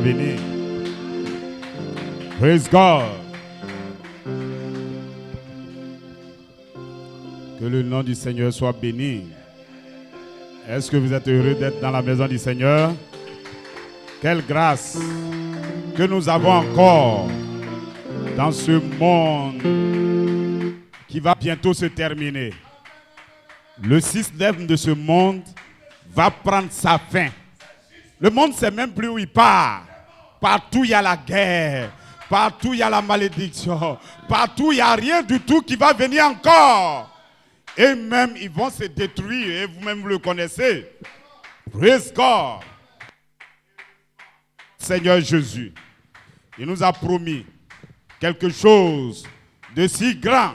Béni. Praise God. Que le nom du Seigneur soit béni. Est-ce que vous êtes heureux d'être dans la maison du Seigneur? Quelle grâce que nous avons encore dans ce monde qui va bientôt se terminer. Le système de ce monde va prendre sa fin. Le monde ne sait même plus où il part. Partout il y a la guerre. Partout il y a la malédiction. Partout il n'y a rien du tout qui va venir encore. Et même ils vont se détruire. Et vous-même vous le connaissez. Praise God. Seigneur Jésus, il nous a promis quelque chose de si grand.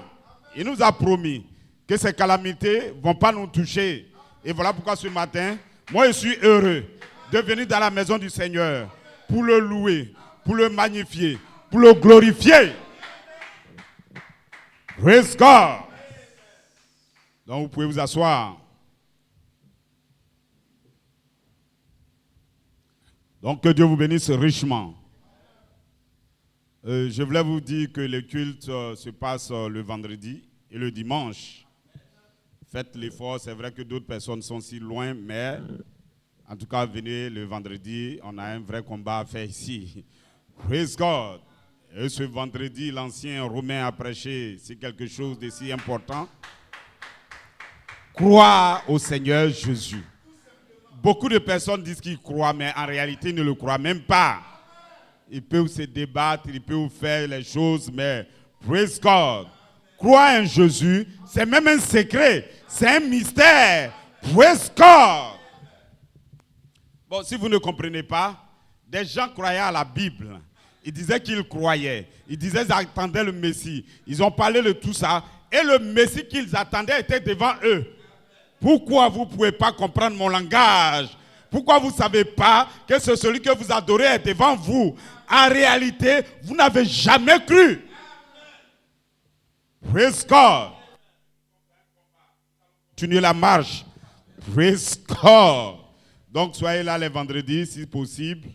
Il nous a promis que ces calamités ne vont pas nous toucher. Et voilà pourquoi ce matin, moi je suis heureux de venir dans la maison du Seigneur pour le louer, pour le magnifier, pour le glorifier. Praise God. Donc vous pouvez vous asseoir. Donc que Dieu vous bénisse richement. Je voulais vous dire que le culte se passe le vendredi et le dimanche. Faites l'effort, c'est vrai que d'autres personnes sont si loin, mais en tout cas, venez le vendredi, on a un vrai combat à faire ici. Praise God. Et ce vendredi, l'ancien Romain a prêché, c'est quelque chose de si important. Croire au Seigneur Jésus. Beaucoup de personnes disent qu'ils croient, mais en réalité, ils ne le croient même pas. Ils peuvent se débattre, ils peuvent faire les choses, mais praise God. Croire en Jésus, c'est même un secret, c'est un mystère. Praise God. Bon, si vous ne comprenez pas, des gens croyaient à la Bible. Ils disaient qu'ils croyaient. Ils disaient qu'ils attendaient le Messie. Ils ont parlé de tout ça. Et le Messie qu'ils attendaient était devant eux. Pourquoi vous ne pouvez pas comprendre mon langage? Pourquoi vous ne savez pas que c'est celui que vous adorez est devant vous? En réalité, vous n'avez jamais cru. Praise God. Continuez la marche. Praise God. Donc soyez là les vendredis si possible.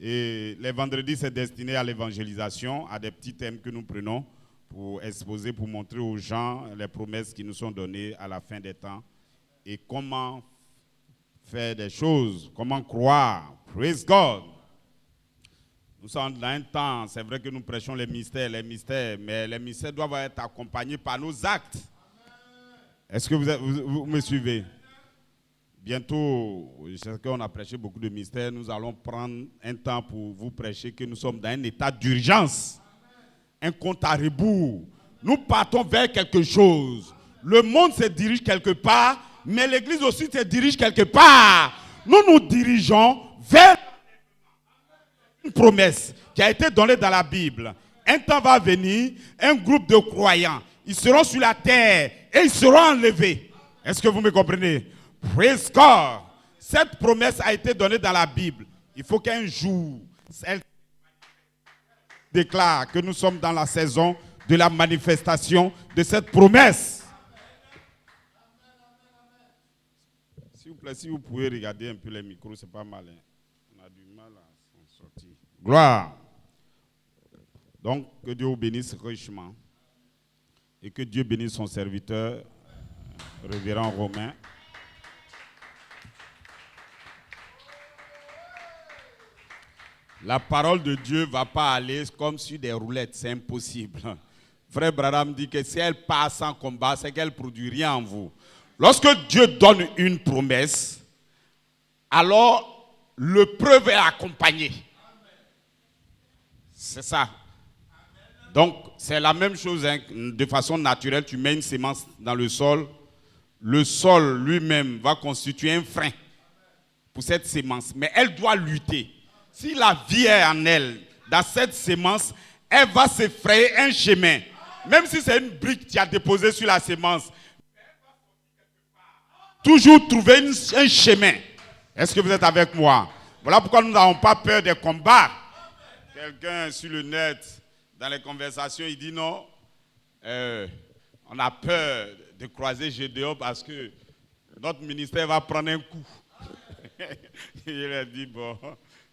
Et les vendredis, c'est destiné à l'évangélisation, à des petits thèmes que nous prenons pour exposer, pour montrer aux gens les promesses qui nous sont données à la fin des temps. Et comment faire des choses, comment croire. Praise God. Nous sommes dans un temps, c'est vrai que nous prêchons les mystères, mais les mystères doivent être accompagnés par nos actes. Est-ce que vous me suivez? Bientôt, je sais qu'on a prêché beaucoup de mystères, nous allons prendre un temps pour vous prêcher que nous sommes dans un état d'urgence, un compte à rebours. Nous partons vers quelque chose. Le monde se dirige quelque part, mais l'Église aussi se dirige quelque part. Nous nous dirigeons vers une promesse qui a été donnée dans la Bible. Un temps va venir, un groupe de croyants, ils seront sur la terre et ils seront enlevés. Est-ce que vous me comprenez? Praise God. Cette promesse a été donnée dans la Bible. Il faut qu'un jour, elle déclare que nous sommes dans la saison de la manifestation de cette promesse. S'il vous plaît, si vous pouvez regarder un peu les micros, c'est pas mal. Hein? On a du mal à s'en sortir. Gloire. Donc, que Dieu vous bénisse richement. Et que Dieu bénisse son serviteur, révérend Romain. La parole de Dieu ne va pas aller comme sur des roulettes, c'est impossible. Frère Branham dit que si elle passe sans combat, c'est qu'elle ne produit rien en vous. Lorsque Dieu donne une promesse, alors le preuve est accompagné. C'est ça. Donc, c'est la même chose, hein. De façon naturelle, tu mets une sémence dans le sol lui-même va constituer un frein pour cette sémence, mais elle doit lutter. Si la vie est en elle, dans cette sémence, elle va se frayer un chemin. Même si c'est une brique que tu as déposée sur la sémence, toujours trouver un chemin. Est-ce que vous êtes avec moi? Voilà pourquoi nous n'avons pas peur des combats. Quelqu'un sur le net, dans les conversations, il dit non, on a peur de croiser Gédéon parce que notre ministère va prendre un coup. Il a dit bon,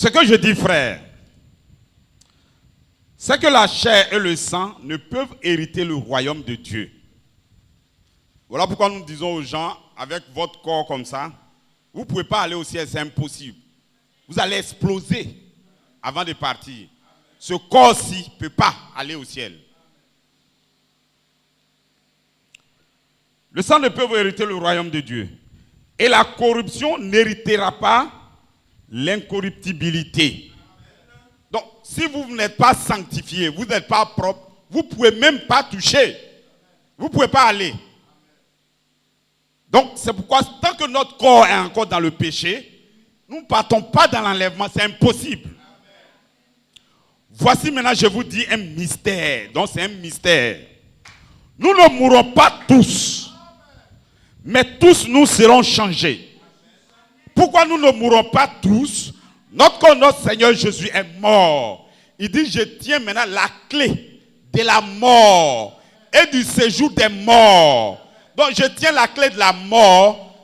Ce que je dis, frère, c'est que la chair et le sang ne peuvent hériter le royaume de Dieu. Voilà pourquoi nous disons aux gens, avec votre corps comme ça, vous ne pouvez pas aller au ciel, c'est impossible. Vous allez exploser avant de partir. Ce corps-ci ne peut pas aller au ciel. Le sang ne peut hériter le royaume de Dieu. Et la corruption n'héritera pas l'incorruptibilité. Donc, si vous n'êtes pas sanctifié, vous n'êtes pas propre, vous ne pouvez même pas toucher. Vous ne pouvez pas aller. Donc, c'est pourquoi, tant que notre corps est encore dans le péché, nous ne partons pas dans l'enlèvement, c'est impossible. Voici maintenant, je vous dis un mystère. Donc, c'est un mystère. Nous ne mourrons pas tous, mais tous nous serons changés. Pourquoi nous ne mourrons pas tous? Notre Seigneur Jésus est mort. Il dit, je tiens maintenant la clé de la mort et du séjour des morts. Donc je tiens la clé de la mort,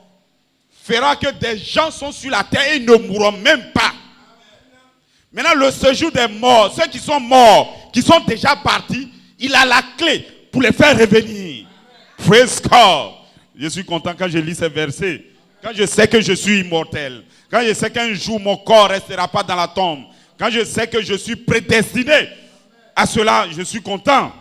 fera que des gens sont sur la terre et ils ne mourront même pas. Maintenant le séjour des morts, ceux qui sont morts, qui sont déjà partis, il a la clé pour les faire revenir. Praise God. Je suis content quand je lis ces versets. Quand je sais que je suis immortel. Quand je sais qu'un jour mon corps ne restera pas dans la tombe. Quand je sais que je suis prédestiné à cela, je suis content.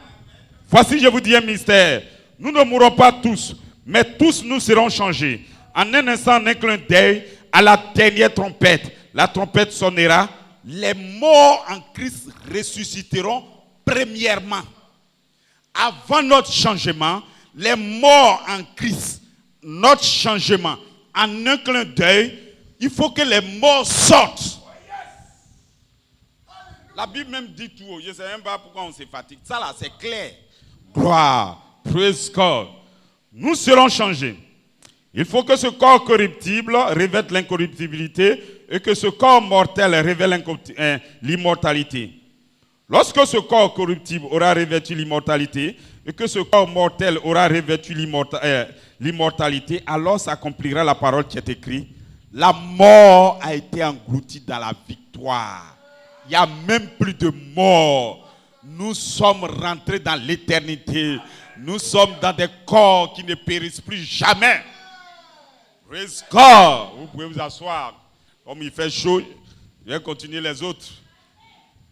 Voici, je vous dis un mystère. Nous ne mourrons pas tous, mais tous nous serons changés. En un instant, en un clin d'œil, à la dernière trompette, la trompette sonnera. Les morts en Christ ressusciteront premièrement. Avant notre changement, les morts en Christ, notre changement, en un clin d'œil, il faut que les morts sortent. La Bible même dit tout. Je ne sais même pas pourquoi on se fatigue. Ça là, c'est clair. Gloire. Praise God. Nous serons changés. Il faut que ce corps corruptible revête l'incorruptibilité et que ce corps mortel révèle l'immortalité. Lorsque ce corps corruptible aura revêtu l'immortalité et que ce corps mortel aura revêtu l'immortalité, alors s'accomplira la parole qui est écrite. La mort a été engloutie dans la victoire. Il n'y a même plus de mort. Nous sommes rentrés dans l'éternité. Nous sommes dans des corps qui ne périssent plus jamais. Praise God. Vous pouvez vous asseoir. Comme il fait chaud, je vais continuer les autres.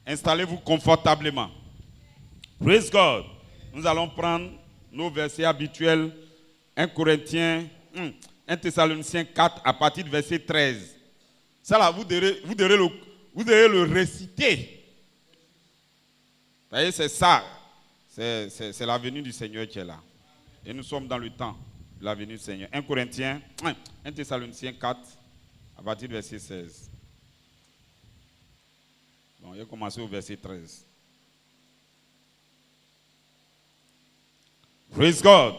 Installez-vous confortablement. Praise God. Nous allons prendre nos versets habituels. 1 Corinthiens, 1 Thessaloniciens 4 à partir du verset 13. Ça là, vous devrez le réciter. Vous voyez, c'est ça. C'est la venue du Seigneur qui est là. Et nous sommes dans le temps de la venue du Seigneur. 1 Thessaloniciens 4 à partir du verset 16. Bon, il a commencé au verset 13. Praise God.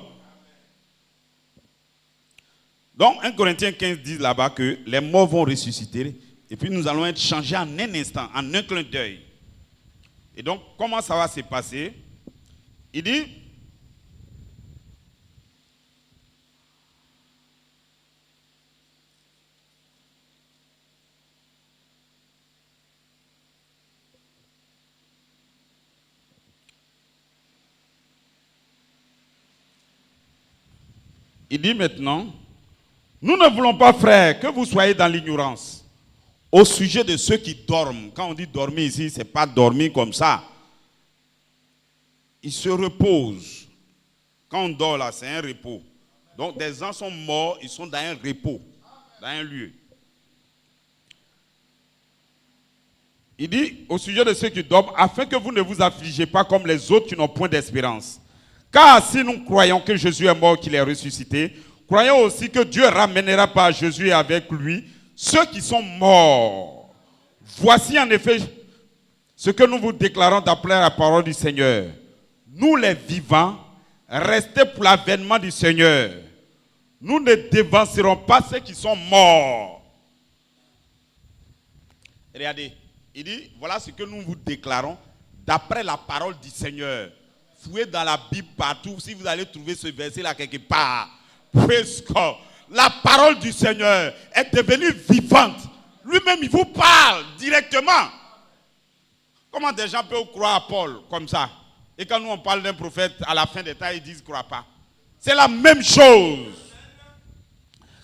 Donc, 1 Corinthiens 15 dit là-bas que les morts vont ressusciter et puis nous allons être changés en un instant, en un clin d'œil. Et donc, comment ça va se passer? Il dit, maintenant, nous ne voulons pas, frères, que vous soyez dans l'ignorance au sujet de ceux qui dorment. Quand on dit dormir ici, ce n'est pas dormir comme ça. Ils se reposent. Quand on dort là, c'est un repos. Donc des gens sont morts, ils sont dans un repos, dans un lieu. Il dit au sujet de ceux qui dorment, afin que vous ne vous affligez pas comme les autres qui n'ont point d'espérance. Car si nous croyons que Jésus est mort, qu'il est ressuscité, croyons aussi que Dieu ramènera par Jésus et avec lui ceux qui sont morts. Voici en effet ce que nous vous déclarons d'après la parole du Seigneur. Nous les vivants, restez pour l'avènement du Seigneur. Nous ne dévancerons pas ceux qui sont morts. Regardez, il dit, voilà ce que nous vous déclarons d'après la parole du Seigneur. Fouillez dans la Bible partout, si vous allez trouver ce verset là quelque part. Praise God. La parole du Seigneur est devenue vivante. Lui lui-même, il vous parle directement. Comment des gens peuvent croire à Paul comme ça? Et quand nous on parle d'un prophète, à la fin des temps, ils disent ne croient pas. C'est la même chose.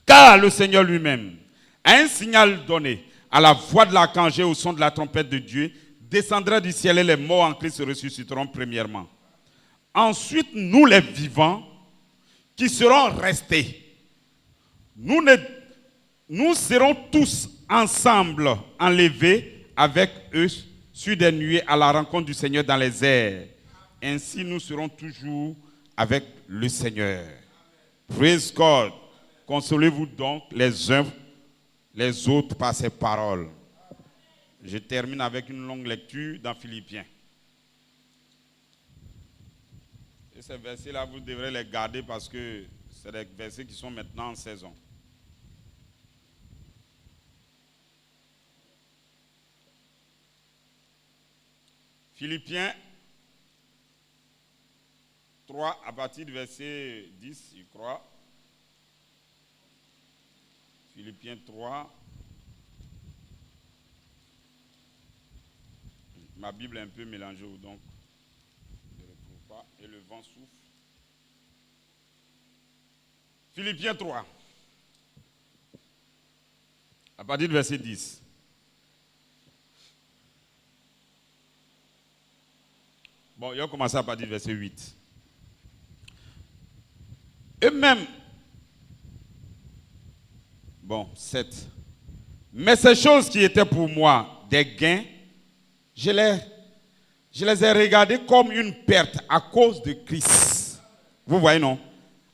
Car le Seigneur lui-même a un signal donné à la voix de l'archange et au son de la trompette de Dieu, descendra du ciel et les morts en Christ se ressusciteront premièrement. Ensuite, nous les vivants qui serons restés, nous serons tous ensemble enlevés avec eux sur des nuées à la rencontre du Seigneur dans les airs. Ainsi, nous serons toujours avec le Seigneur. Praise God. Consolez-vous donc les uns les autres par ces paroles. Je termine avec une longue lecture dans Philippiens. Et ces versets-là, vous devrez les garder parce que c'est des versets qui sont maintenant en saison. Philippiens 3, à partir du verset 10, je crois. Philippiens 3. Ma Bible est un peu mélangée, donc je ne retrouve pas. Et le vent souffle. Philippiens 3. À partir du verset 10. Bon, il va commencer à partir du verset 8. Eux-mêmes, bon, 7. Mais ces choses qui étaient pour moi des gains, je les ai regardées comme une perte à cause de Christ. Vous voyez, non?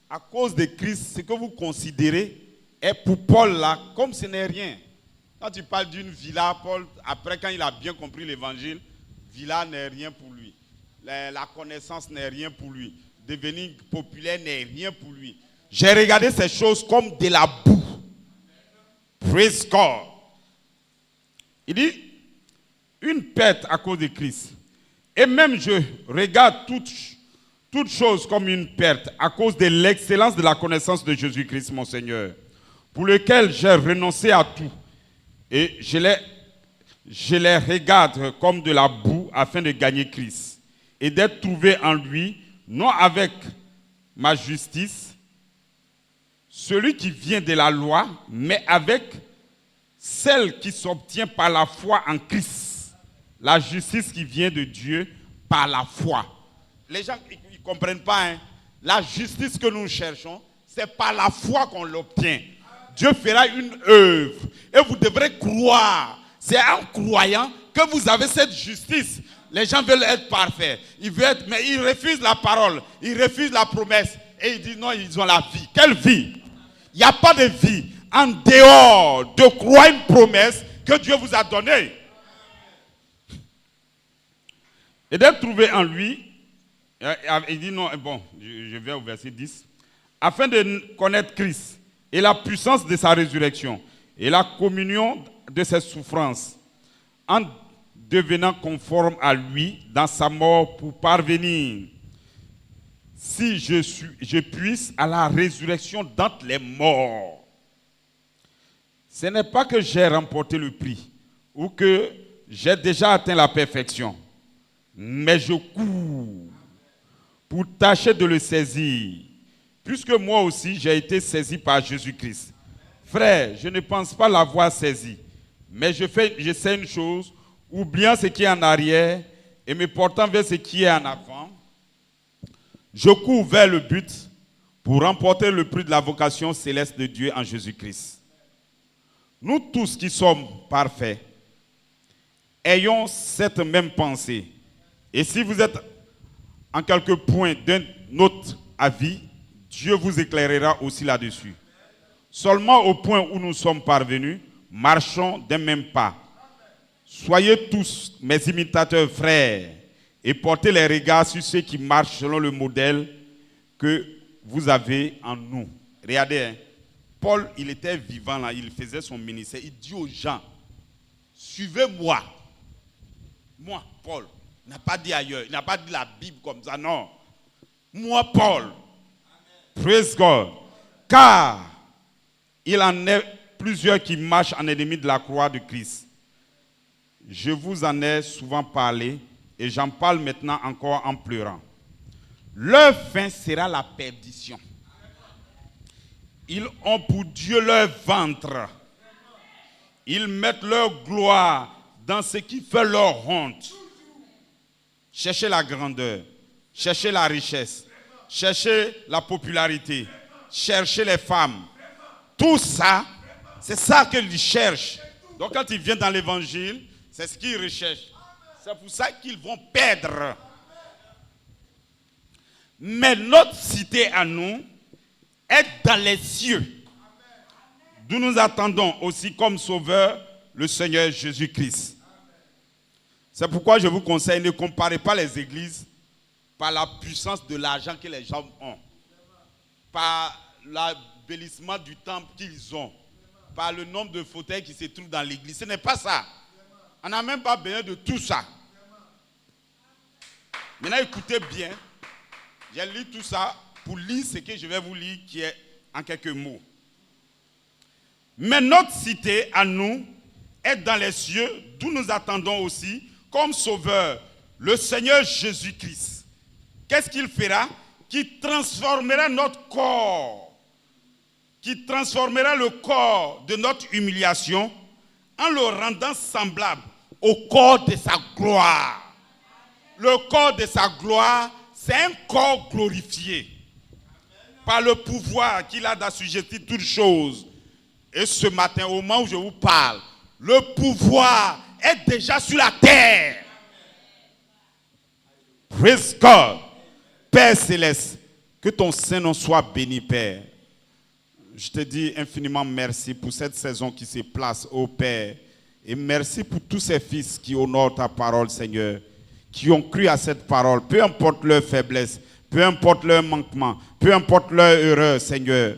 À cause de Christ, ce que vous considérez est pour Paul là, comme ce n'est rien. Quand tu parles d'une villa, Paul, après quand il a bien compris l'évangile, villa n'est rien pour lui. La connaissance n'est rien pour lui. Devenir populaire n'est rien pour lui. J'ai regardé ces choses comme de la boue. Praise God. Il dit, une perte à cause de Christ. Et même je regarde toute chose comme une perte à cause de l'excellence de la connaissance de Jésus-Christ, mon Seigneur, pour lequel j'ai renoncé à tout. Et je les regarde comme de la boue afin de gagner Christ et d'être trouvé en lui, non avec ma justice, celui qui vient de la loi, mais avec celle qui s'obtient par la foi en Christ. La justice qui vient de Dieu par la foi. Les gens ne comprennent pas. Hein? La justice que nous cherchons, c'est par la foi qu'on l'obtient. Dieu fera une œuvre. Et vous devrez croire. C'est en croyant que vous avez cette justice. Les gens veulent être parfaits. Mais ils refusent la parole. Ils refusent la promesse. Et ils disent non, ils ont la vie. Quelle vie? Il n'y a pas de vie en dehors de croire une promesse que Dieu vous a donnée. Et d'être trouvé en lui, il dit non, bon, je vais au verset 10, afin de connaître Christ et la puissance de sa résurrection et la communion de ses souffrances, en devenant conforme à lui dans sa mort pour parvenir, si je puisse, à la résurrection d'entre les morts. Ce n'est pas que j'ai remporté le prix ou que j'ai déjà atteint la perfection, mais je cours pour tâcher de le saisir, puisque moi aussi j'ai été saisi par Jésus-Christ. Frère, je ne pense pas l'avoir saisi, mais je sais une chose, oubliant ce qui est en arrière et me portant vers ce qui est en avant, je cours vers le but pour remporter le prix de la vocation céleste de Dieu en Jésus-Christ. Nous tous qui sommes parfaits, ayons cette même pensée. Et si vous êtes en quelque point d'un autre avis, Dieu vous éclairera aussi là-dessus. Seulement au point où nous sommes parvenus, marchons d'un même pas. Soyez tous mes imitateurs frères et portez les regards sur ceux qui marchent selon le modèle que vous avez en nous. Regardez, hein. Paul, il était vivant là, il faisait son ministère. Il dit aux gens, suivez-moi. Moi, Paul, il n'a pas dit ailleurs, il n'a pas dit la Bible comme ça, non. Moi, Paul, praise God, car il en est plusieurs qui marchent en ennemis de la croix de Christ. Je vous en ai souvent parlé et j'en parle maintenant encore en pleurant. Leur fin sera la perdition. Ils ont pour Dieu leur ventre. Ils mettent leur gloire dans ce qui fait leur honte. Cherchez la grandeur, cherchez la richesse, cherchez la popularité, cherchez les femmes. Tout ça, c'est ça qu'ils cherchent. Donc quand ils viennent dans l'évangile, c'est ce qu'ils recherchent. C'est pour ça qu'ils vont perdre. Mais notre cité à nous est dans les cieux, d'où nous attendons aussi comme sauveur le Seigneur Jésus-Christ. C'est pourquoi je vous conseille, ne comparez pas les églises par la puissance de l'argent que les gens ont, par l'embellissement du temple qu'ils ont, par le nombre de fauteuils qui se trouvent dans l'église. Ce n'est pas ça. On n'a même pas besoin de tout ça. Maintenant, écoutez bien. J'ai lu tout ça pour lire ce que je vais vous lire, qui est en quelques mots. Mais notre cité à nous est dans les cieux, d'où nous attendons aussi, comme sauveur, le Seigneur Jésus-Christ. Qu'est-ce qu'il fera? Qui transformera notre corps, qui transformera le corps de notre humiliation en le rendant semblable au corps de sa gloire. Le corps de sa gloire, c'est un corps glorifié par le pouvoir qu'il a d'assujettir toutes choses. Et ce matin, au moment où je vous parle, le pouvoir est déjà sur la terre. Praise God. Père Céleste, que ton Saint-Nom soit béni, Père. Je te dis infiniment merci pour cette saison qui se place, ô Père. Et merci pour tous ces fils qui honorent ta parole, Seigneur, qui ont cru à cette parole, peu importe leur faiblesse, peu importe leur manquement, peu importe leur erreur, Seigneur.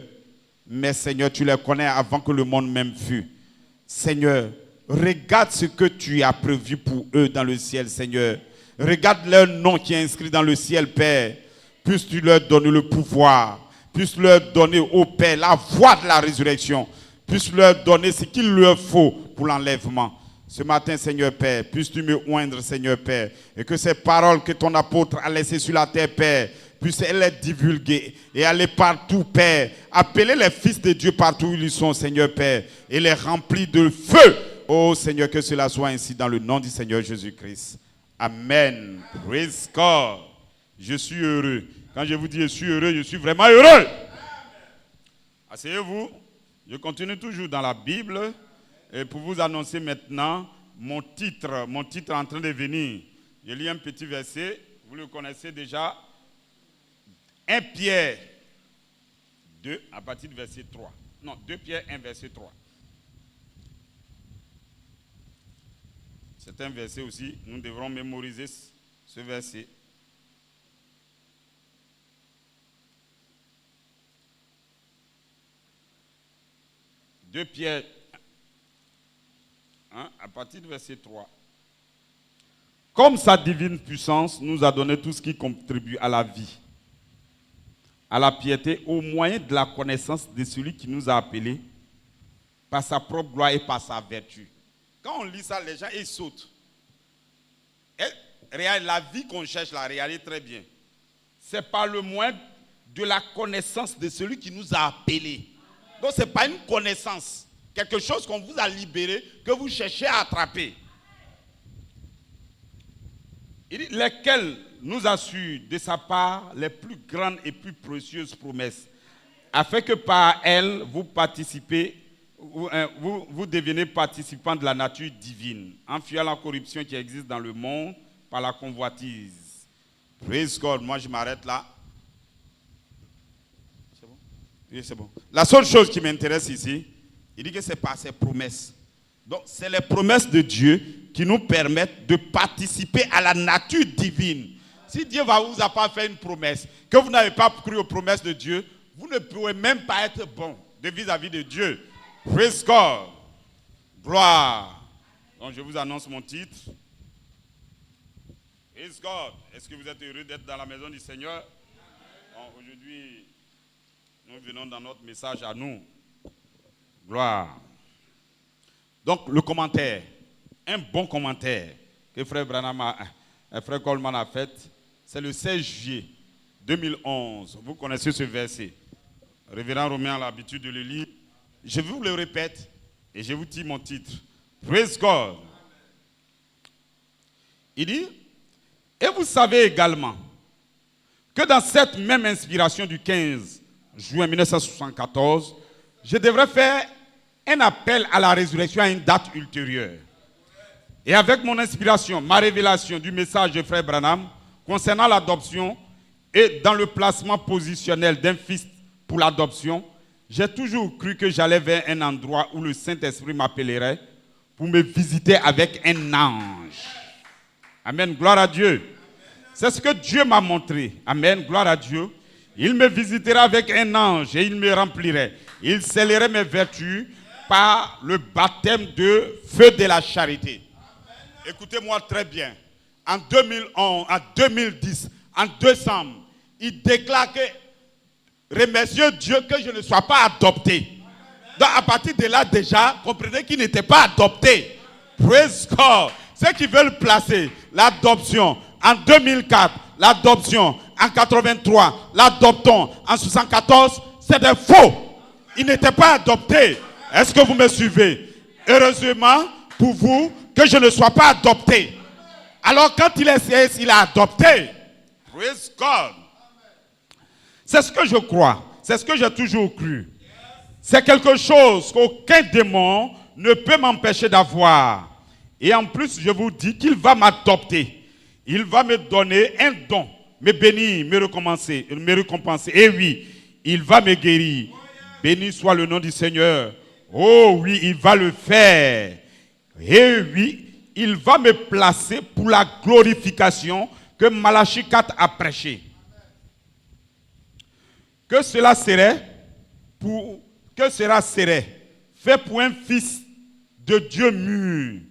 Mais Seigneur, tu les connais avant que le monde même fût. Seigneur, regarde ce que tu as prévu pour eux dans le ciel, Seigneur. Regarde leur nom qui est inscrit dans le ciel, Père. Puisses-tu leur donner le pouvoir. Puisses-tu leur donner, ô Père, la voie de la résurrection. Puisses-tu leur donner ce qu'il leur faut pour l'enlèvement. Ce matin, Seigneur Père, puisses-tu me oindre, Seigneur Père. Et que ces paroles que ton apôtre a laissées sur la terre, Père, puissent-elles être divulguées et aller partout, Père. Appeler les fils de Dieu partout où ils sont, Seigneur Père. Et les remplir de feu. Oh Seigneur, que cela soit ainsi dans le nom du Seigneur Jésus-Christ. Amen. Praise God. Je suis heureux. Quand je vous dis je suis heureux, je suis vraiment heureux. Asseyez-vous. Je continue toujours dans la Bible. Et pour vous annoncer maintenant mon titre est en train de venir. Je lis un petit verset, vous le connaissez déjà. 1 Pierre 2, à partir du verset 3. Non, 2 Pierre 1, verset 3. C'est un verset aussi, nous devrons mémoriser ce verset. Deux Pierre 1, à partir du verset 3. Comme sa divine puissance nous a donné tout ce qui contribue à la vie, à la piété, au moyen de la connaissance de celui qui nous a appelés par sa propre gloire et par sa vertu. Quand on lit ça, les gens ils sautent. Et, la vie qu'on cherche, la réalité très bien. C'est par le moyen de la connaissance de celui qui nous a appelés. Donc ce n'est pas une connaissance, quelque chose qu'on vous a libéré, que vous cherchez à attraper. Il dit, lesquels nous assurent de sa part les plus grandes et plus précieuses promesses, afin que par elles vous participez, vous devenez participants de la nature divine, en fuyant la corruption qui existe dans le monde par la convoitise. Praise God, moi je m'arrête là. C'est bon? Oui, c'est bon. La seule chose qui m'intéresse ici, il dit que c'est par ses promesses. Donc c'est les promesses de Dieu qui nous permettent de participer à la nature divine. Si Dieu ne vous a pas fait une promesse, que vous n'avez pas cru aux promesses de Dieu, vous ne pouvez même pas être bon de vis-à-vis de Dieu. Praise God. Gloire. Donc je vous annonce mon titre. Praise God. Est-ce que vous êtes heureux d'être dans la maison du Seigneur? Aujourd'hui, nous venons dans notre message à nous. Gloire. Donc, le commentaire, un bon commentaire que frère Coleman a fait, c'est le 16 juillet 2011. Vous connaissez ce verset. Révérend Romain a l'habitude de le lire. Je vous le répète et je vous dis mon titre. Praise God. Il dit, et vous savez également que dans cette même inspiration du 15 juin 1974, je devrais faire un appel à la résurrection à une date ultérieure. Et avec mon inspiration, ma révélation du message de frère Branham concernant l'adoption et dans le placement positionnel d'un fils pour l'adoption, j'ai toujours cru que j'allais vers un endroit où le Saint-Esprit m'appellerait pour me visiter avec un ange. Amen, gloire à Dieu. C'est ce que Dieu m'a montré. Amen, gloire à Dieu. Il me visitera avec un ange et il me remplirait. Il scellerait mes vertus par le baptême de feu de la charité. Écoutez-moi très bien. En 2011, en 2010, en décembre, il déclare que remerciez Dieu que je ne sois pas adopté. Donc à partir de là déjà, comprenez qu'il n'était pas adopté. Praise God. Ceux qui veulent placer l'adoption en 2004, l'adoption en 83, l'adoption en 74, c'est des faux. Il n'était pas adopté. Est-ce que vous me suivez? Heureusement pour vous que je ne sois pas adopté. Alors quand il est il a adopté. Praise God. C'est ce que je crois. C'est ce que j'ai toujours cru. C'est quelque chose qu'aucun démon ne peut m'empêcher d'avoir. Et en plus, je vous dis qu'il va m'adopter. Il va me donner un don, me bénir, me récompenser. Et oui, il va me guérir. Béni soit le nom du Seigneur. Oh oui, il va le faire. Et oui, il va me placer pour la glorification que Malachie 4 a prêché. Que cela serait fait pour un fils de Dieu mûr.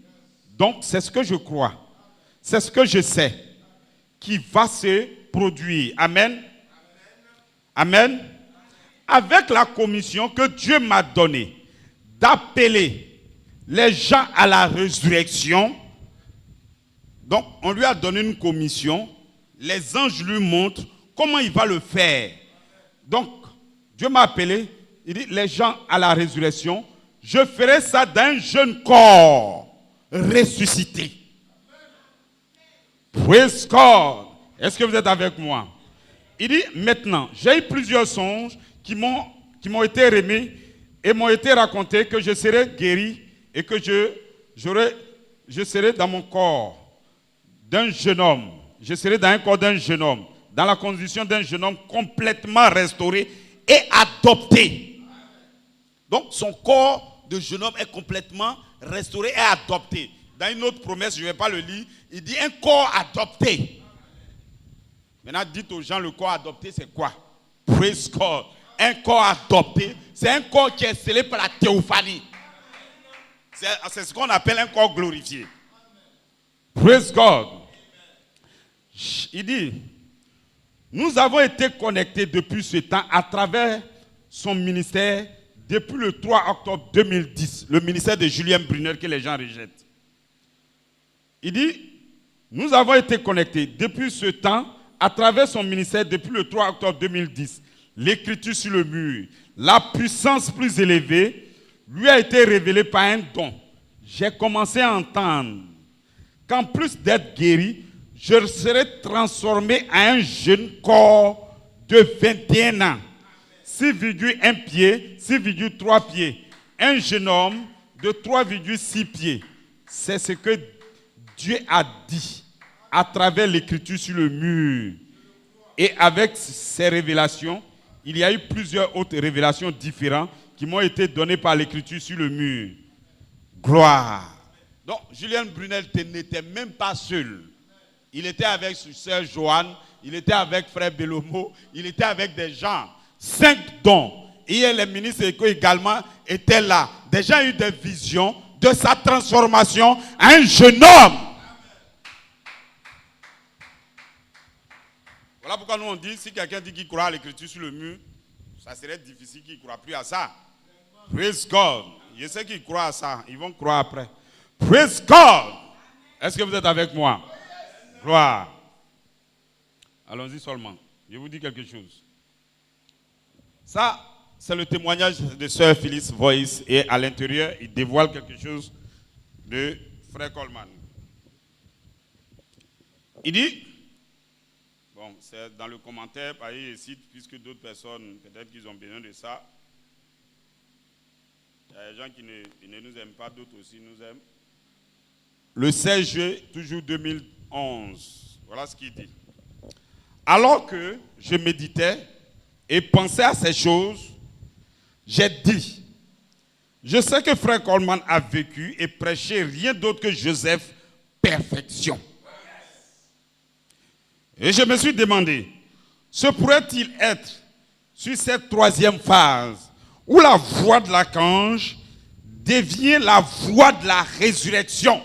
Donc, c'est ce que je crois. C'est ce que je sais qui va se produire. Amen. Amen. Avec la commission que Dieu m'a donnée d'appeler les gens à la résurrection. Donc, on lui a donné une commission. Les anges lui montrent comment il va le faire. Donc, Dieu m'a appelé. Il dit, les gens à la résurrection, je ferai ça d'un jeune corps ressuscité. Praise God. Est-ce que vous êtes avec moi? Il dit, maintenant, j'ai eu plusieurs songes qui m'ont été remis et m'ont été racontés que je serai guéri et que je serai dans mon corps d'un jeune homme. Je serai dans un corps d'un jeune homme, dans la condition d'un jeune homme complètement restauré et adopté. Donc, son corps de jeune homme est complètement restauré et adopté. Dans une autre promesse, je ne vais pas le lire, il dit un corps adopté. Maintenant, dites aux gens, le corps adopté, c'est quoi? Praise God. Un corps adopté, c'est un corps qui est scellé par la théophanie. C'est ce qu'on appelle un corps glorifié. Praise God. Il dit, nous avons été connectés depuis ce temps à travers son ministère depuis le 3 octobre 2010, le ministère de Julien Brunner que les gens rejettent. Il dit, nous avons été connectés depuis ce temps à travers son ministère depuis le 3 octobre 2010. L'écriture sur le mur, la puissance plus élevée lui a été révélée par un don. J'ai commencé à entendre qu'en plus d'être guéri, je serai transformé en un jeune corps de 21 ans. 6,1 pieds, 6,3 pieds. Un jeune homme de 3,6 pieds. C'est ce que Dieu a dit à travers l'écriture sur le mur. Et avec ces révélations, il y a eu plusieurs autres révélations différentes qui m'ont été données par l'écriture sur le mur. Gloire. Donc, Julien Brunel n'était même pas seul. Il était avec sa sœur Joanne, il était avec frère Belomo, il était avec des gens. 5 dons. Et les ministres également étaient là. Des gens ont eu des visions de sa transformation en un jeune homme. Voilà pourquoi nous on dit, si quelqu'un dit qu'il croit à l'écriture sur le mur, ça serait difficile qu'il ne croit plus à ça. Praise God. Je sais qu'ils croient à ça. Ils vont croire après. Praise God. Est-ce que vous êtes avec moi? Gloire. Allons-y seulement. Je vous dis quelque chose. Ça, c'est le témoignage de Sœur Phyllis Voice. Et à l'intérieur, il dévoile quelque chose de Frère Coleman. Il dit, bon, c'est dans le commentaire, il cite, puisque d'autres personnes, peut-être qu'ils ont besoin de ça. Il y a des gens qui ne nous aiment pas, d'autres aussi nous aiment. Le 16 juillet, toujours 2011, voilà ce qu'il dit. Alors que je méditais et pensais à ces choses, j'ai dit, je sais que Frère Coleman a vécu et prêché rien d'autre que Joseph, perfection. Et je me suis demandé, ce pourrait-il être sur cette troisième phase où la voix de l'archange devient la voix de la résurrection.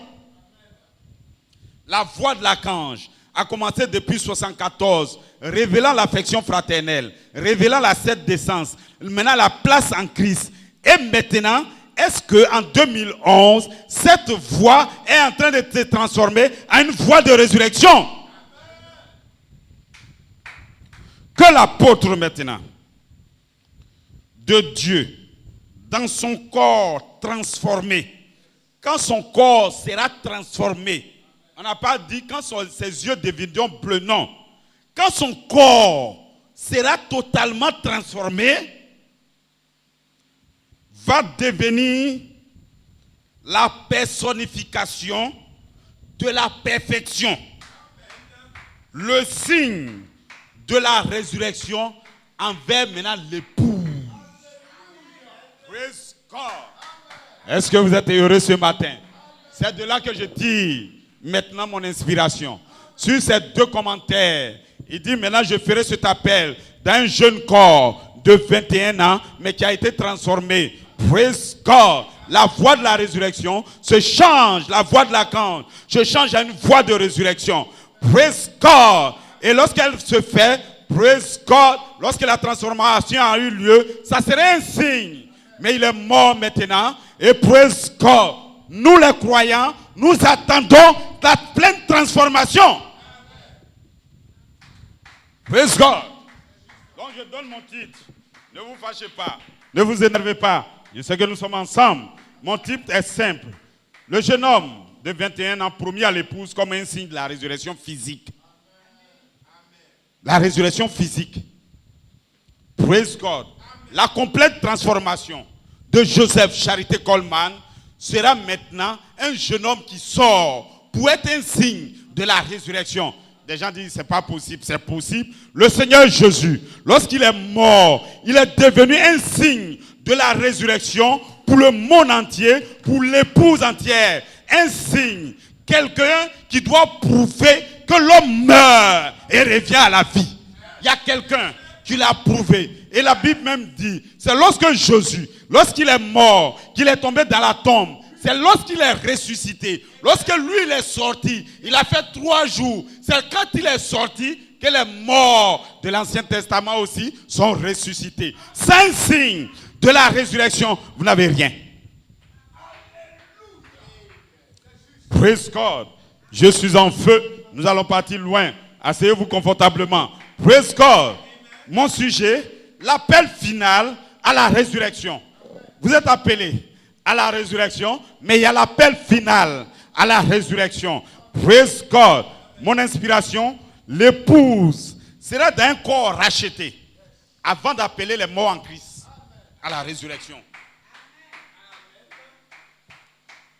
La voix de l'archange a commencé depuis 1974, révélant l'affection fraternelle, révélant la sept d'essence, maintenant la place en Christ. Et maintenant, est-ce qu'en 2011, cette voix est en train de se transformer en une voix de résurrection? Que l'apôtre maintenant de Dieu, dans son corps transformé, quand son corps sera transformé, on n'a pas dit quand ses yeux deviendront bleus, non. Quand son corps sera totalement transformé, va devenir la personnification de la perfection. Le signe de la résurrection envers maintenant l'épouse. Praise God. Est-ce que vous êtes heureux ce matin? C'est de là que je tire maintenant mon inspiration. Sur ces deux commentaires, il dit maintenant je ferai cet appel d'un jeune corps de 21 ans, mais qui a été transformé. Praise God. La voix de la résurrection se change, la voix de l'archange se change à une voix de résurrection. Praise God. Et lorsqu'elle se fait, praise God, lorsque la transformation a eu lieu, ça serait un signe. Mais il est mort maintenant. Et praise God. Nous les croyants, nous attendons la pleine transformation. Praise God. Donc je donne mon titre. Ne vous fâchez pas. Ne vous énervez pas. Je sais que nous sommes ensemble. Mon titre est simple. Le jeune homme de 21 ans promis à l'épouse comme un signe de la résurrection physique. La résurrection physique. Praise God. La complète transformation de Joseph Charité Coleman sera maintenant un jeune homme qui sort pour être un signe de la résurrection. Des gens disent c'est pas possible, c'est possible. Le Seigneur Jésus, lorsqu'il est mort, il est devenu un signe de la résurrection pour le monde entier, pour l'épouse entière. Un signe, quelqu'un qui doit prouver que l'homme meurt et revient à la vie. Il y a quelqu'un qui l'a prouvé. Et la Bible même dit, c'est lorsque Jésus, lorsqu'il est mort, qu'il est tombé dans la tombe, c'est lorsqu'il est ressuscité, lorsque lui il est sorti, il a fait 3 jours, c'est quand il est sorti que les morts de l'Ancien Testament aussi sont ressuscités. Sans signe de la résurrection, vous n'avez rien. Praise God. Je suis en feu. Nous allons partir loin. Asseyez-vous confortablement. Praise God. Mon sujet, l'appel final à la résurrection. Vous êtes appelés à la résurrection, mais il y a l'appel final à la résurrection. Praise God. Mon inspiration, l'épouse sera d'un corps racheté avant d'appeler les morts en Christ à la résurrection.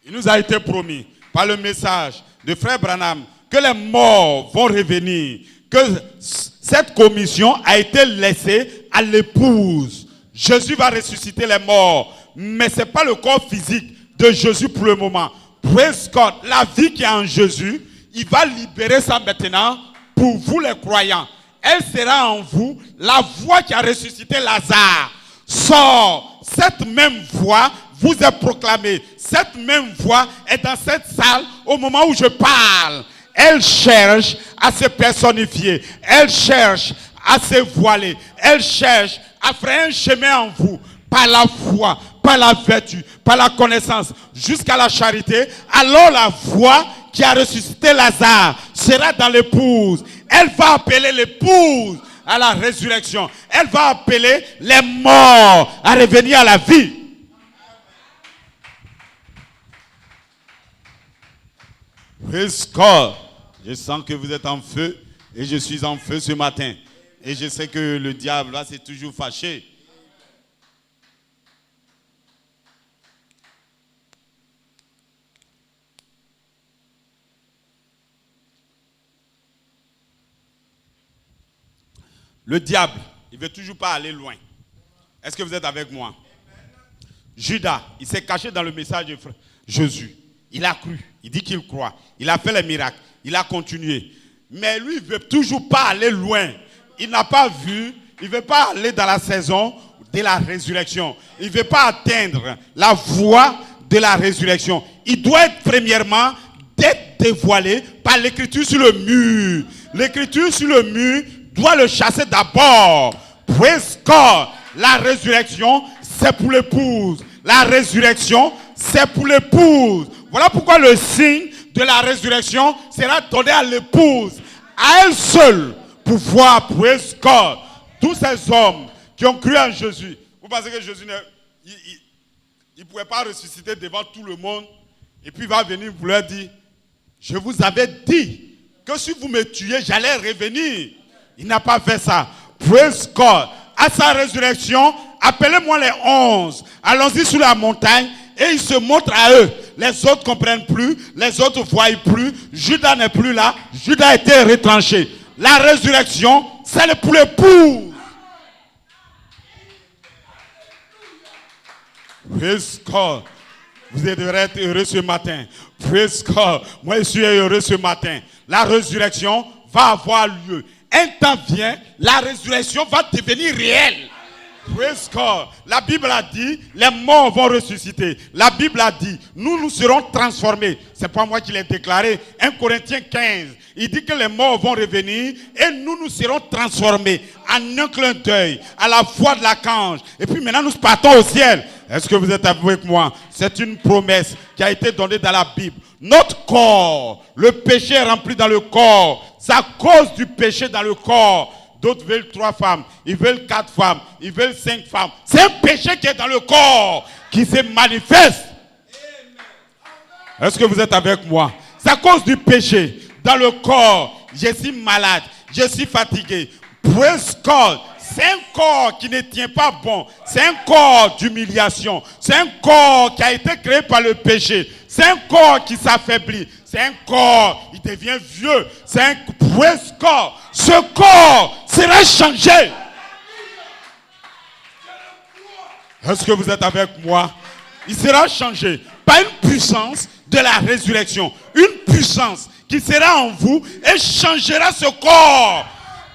Il nous a été promis par le message de Frère Branham que les morts vont revenir, que cette commission a été laissée à l'épouse. Jésus va ressusciter les morts, mais ce n'est pas le corps physique de Jésus pour le moment. Praise God, la vie qui est en Jésus, il va libérer ça maintenant pour vous les croyants. Elle sera en vous, la voix qui a ressuscité Lazare sort. Cette même voix vous est proclamée. Cette même voix est dans cette salle au moment où je parle. Elle cherche à se personnifier. Elle cherche à se voiler. Elle cherche à faire un chemin en vous par la foi, par la vertu, par la connaissance, jusqu'à la charité, alors la voix qui a ressuscité Lazare sera dans l'épouse. Elle va appeler l'épouse à la résurrection. Elle va appeler les morts à revenir à la vie. Praise God. Je sens que vous êtes en feu et je suis en feu ce matin. Et je sais que le diable là c'est toujours fâché. Le diable, il ne veut toujours pas aller loin. Est-ce que vous êtes avec moi? Judas, il s'est caché dans le message de Jésus. Il a cru, il dit qu'il croit. Il a fait les miracles, il a continué. Mais lui, il ne veut toujours pas aller loin. Il n'a pas vu, il ne veut pas aller dans la saison de la résurrection. Il ne veut pas atteindre la voie de la résurrection. Il doit être premièrement d'être dévoilé par l'écriture sur le mur. L'écriture sur le mur doit le chasser d'abord. Praise God. La résurrection, c'est pour l'épouse. La résurrection, c'est pour l'épouse. Voilà pourquoi le signe de la résurrection sera donné à l'épouse. À elle seule, pour voir, praise God, tous ces hommes qui ont cru en Jésus. Vous pensez que Jésus ne pouvait pas ressusciter devant tout le monde et puis il va venir vous leur dire, je vous avais dit que si vous me tuiez, j'allais revenir. Il n'a pas fait ça. Praise God. À sa résurrection, appelez-moi les 11. Allons-y sur la montagne et il se montre à eux. Les autres ne comprennent plus, les autres ne voient plus. Judas n'est plus là. Judas a été retranché. La résurrection, c'est pour l'épouse. Praise God. Vous devrez être heureux ce matin. Praise God. Moi, je suis heureux ce matin. La résurrection va avoir lieu. Un temps vient, la résurrection va devenir réelle. Praise God. La Bible a dit, les morts vont ressusciter. La Bible a dit, nous serons transformés. C'est pas moi qui l'ai déclaré. 1 Corinthiens 15, il dit que les morts vont revenir et nous serons transformés en un clin d'œil, à la voix de l'archange. Et puis maintenant, nous partons au ciel. Est-ce que vous êtes avec moi? C'est une promesse qui a été donnée dans la Bible. Notre corps, le péché est rempli dans le corps. C'est à cause du péché dans le corps. D'autres veulent 3 femmes, ils veulent 4 femmes, ils veulent 5 femmes. C'est un péché qui est dans le corps, qui se manifeste. Est-ce que vous êtes avec moi? C'est à cause du péché dans le corps. Je suis malade, je suis fatigué. Praise God. C'est un corps qui ne tient pas bon. C'est un corps d'humiliation. C'est un corps qui a été créé par le péché. C'est un corps qui s'affaiblit. C'est un corps, il devient vieux. C'est un praise God. Ce corps sera changé. Est-ce que vous êtes avec moi? Il sera changé par une puissance de la résurrection. Une puissance qui sera en vous et changera ce corps.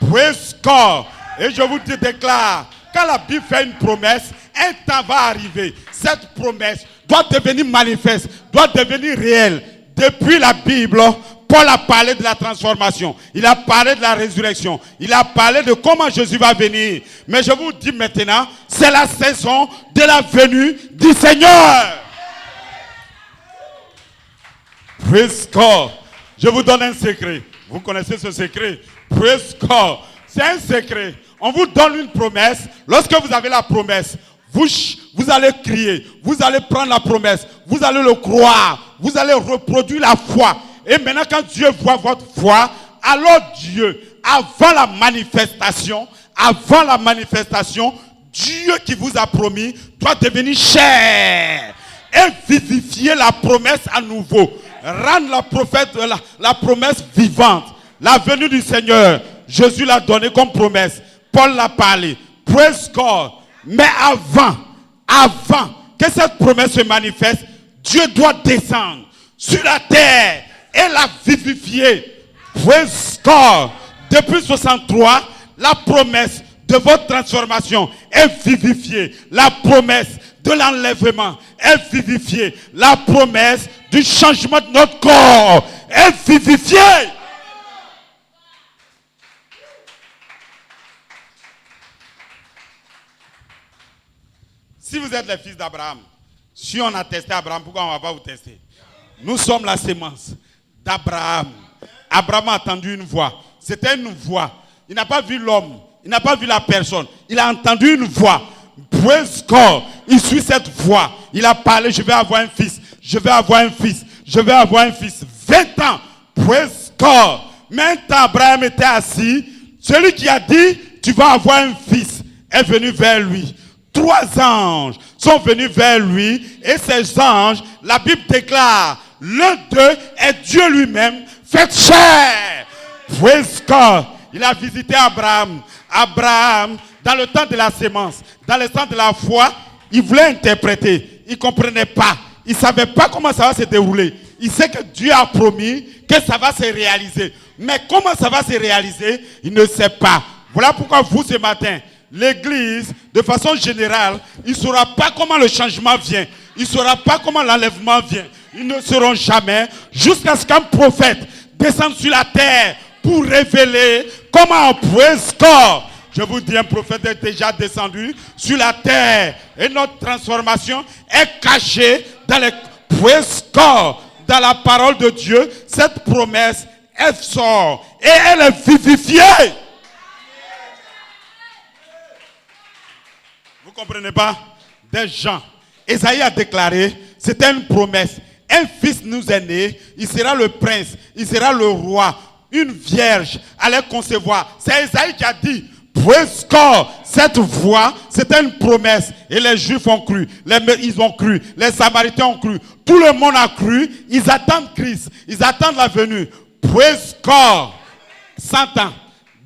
Praise God. Et je vous déclare, quand la Bible fait une promesse, un temps va arriver. Cette promesse doit devenir manifeste, doit devenir réelle. Depuis la Bible, Paul a parlé de la transformation. Il a parlé de la résurrection. Il a parlé de comment Jésus va venir. Mais je vous dis maintenant, c'est la saison de la venue du Seigneur. Praise God. Je vous donne un secret. Vous connaissez ce secret? Praise God. C'est un secret. On vous donne une promesse. Lorsque vous avez la promesse, vous allez crier. Vous allez prendre la promesse. Vous allez le croire. Vous allez reproduire la foi. Et maintenant, quand Dieu voit votre foi, alors Dieu, avant la manifestation, Dieu qui vous a promis doit devenir chair et vivifier la promesse à nouveau. Rendre la promesse vivante. La venue du Seigneur, Jésus l'a donné comme promesse. Paul l'a parlé. Praise God. Mais avant que cette promesse se manifeste, Dieu doit descendre sur la terre et la vivifier. Praise God. Depuis 63, la promesse de votre transformation est vivifiée. La promesse de l'enlèvement est vivifiée. La promesse du changement de notre corps est vivifiée. Si vous êtes les fils d'Abraham, si on a testé Abraham, pourquoi on ne va pas vous tester? Nous sommes la sémence d'Abraham. Abraham a entendu une voix. C'était une voix. Il n'a pas vu l'homme. Il n'a pas vu la personne. Il a entendu une voix. Praise God. Il suit cette voix. Il a parlé, je vais avoir un fils. Je vais avoir un fils. Je vais avoir un fils. 20 ans. Praise God. Maintenant, Abraham était assis. Celui qui a dit, tu vas avoir un fils, est venu vers lui. 3 anges sont venus vers lui. Et ces anges, la Bible déclare, l'un d'eux est Dieu lui-même, fait chair. Praise God. Il a visité Abraham. Abraham, dans le temps de la sémence, dans le temps de la foi, il voulait interpréter. Il ne comprenait pas. Il ne savait pas comment ça va se dérouler. Il sait que Dieu a promis que ça va se réaliser. Mais comment ça va se réaliser, il ne sait pas. Voilà pourquoi vous, ce matin, l'Église, de façon générale, il ne saura pas comment le changement vient. Il ne saura pas comment l'enlèvement vient. Ils ne sauront jamais jusqu'à ce qu'un prophète descende sur la terre pour révéler comment, praise God. Je vous dis, un prophète est déjà descendu sur la terre et notre transformation est cachée dans les praise God, dans la parole de Dieu. Cette promesse, elle sort et elle est vivifiée. Vous comprenez pas? Des gens. Esaïe a déclaré, c'était une promesse. Un fils nous est né, il sera le prince, il sera le roi. Une vierge allait concevoir. C'est Esaïe qui a dit, praise God, cette voix, c'était une promesse. Et les Juifs ont cru, ils ont cru, les Samaritains ont cru. Tout le monde a cru, ils attendent Christ, ils attendent la venue. Praise God. 100 ans,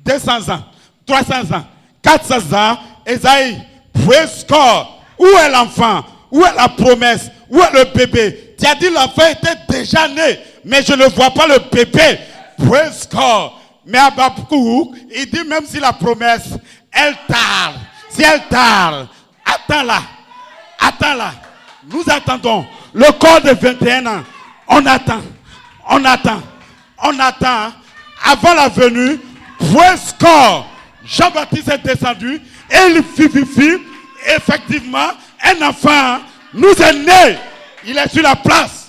200 ans, 300 ans, 400 ans, Esaïe, praise God. Où est l'enfant? Où est la promesse? Où est le bébé? Tu as dit l'enfant était déjà né, mais je ne vois pas le bébé. Praise God. Mais Habakkuk, il dit même si la promesse, elle tarde. Si elle tarde, attends-la. Attends-la. Nous attendons. Le corps de 21 ans, on attend. On attend. On attend. Avant la venue, praise God. Jean-Baptiste est descendu et il vivifie. Effectivement, un enfant nous est né. Il est sur la place.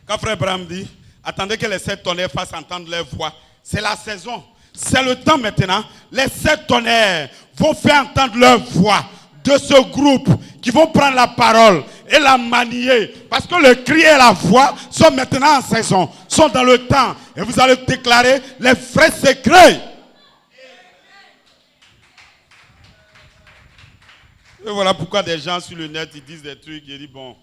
Quand frère Abraham dit, attendez que les 7 tonnerres fassent entendre leur voix. C'est la saison. C'est le temps maintenant. Les 7 tonnerres vont faire entendre leur voix de ce groupe qui vont prendre la parole et la manier. Parce que le cri et la voix sont maintenant en saison, sont dans le temps. Et vous allez déclarer les vrais secrets. Et voilà pourquoi des gens sur le net, ils disent des trucs, ils disent bon,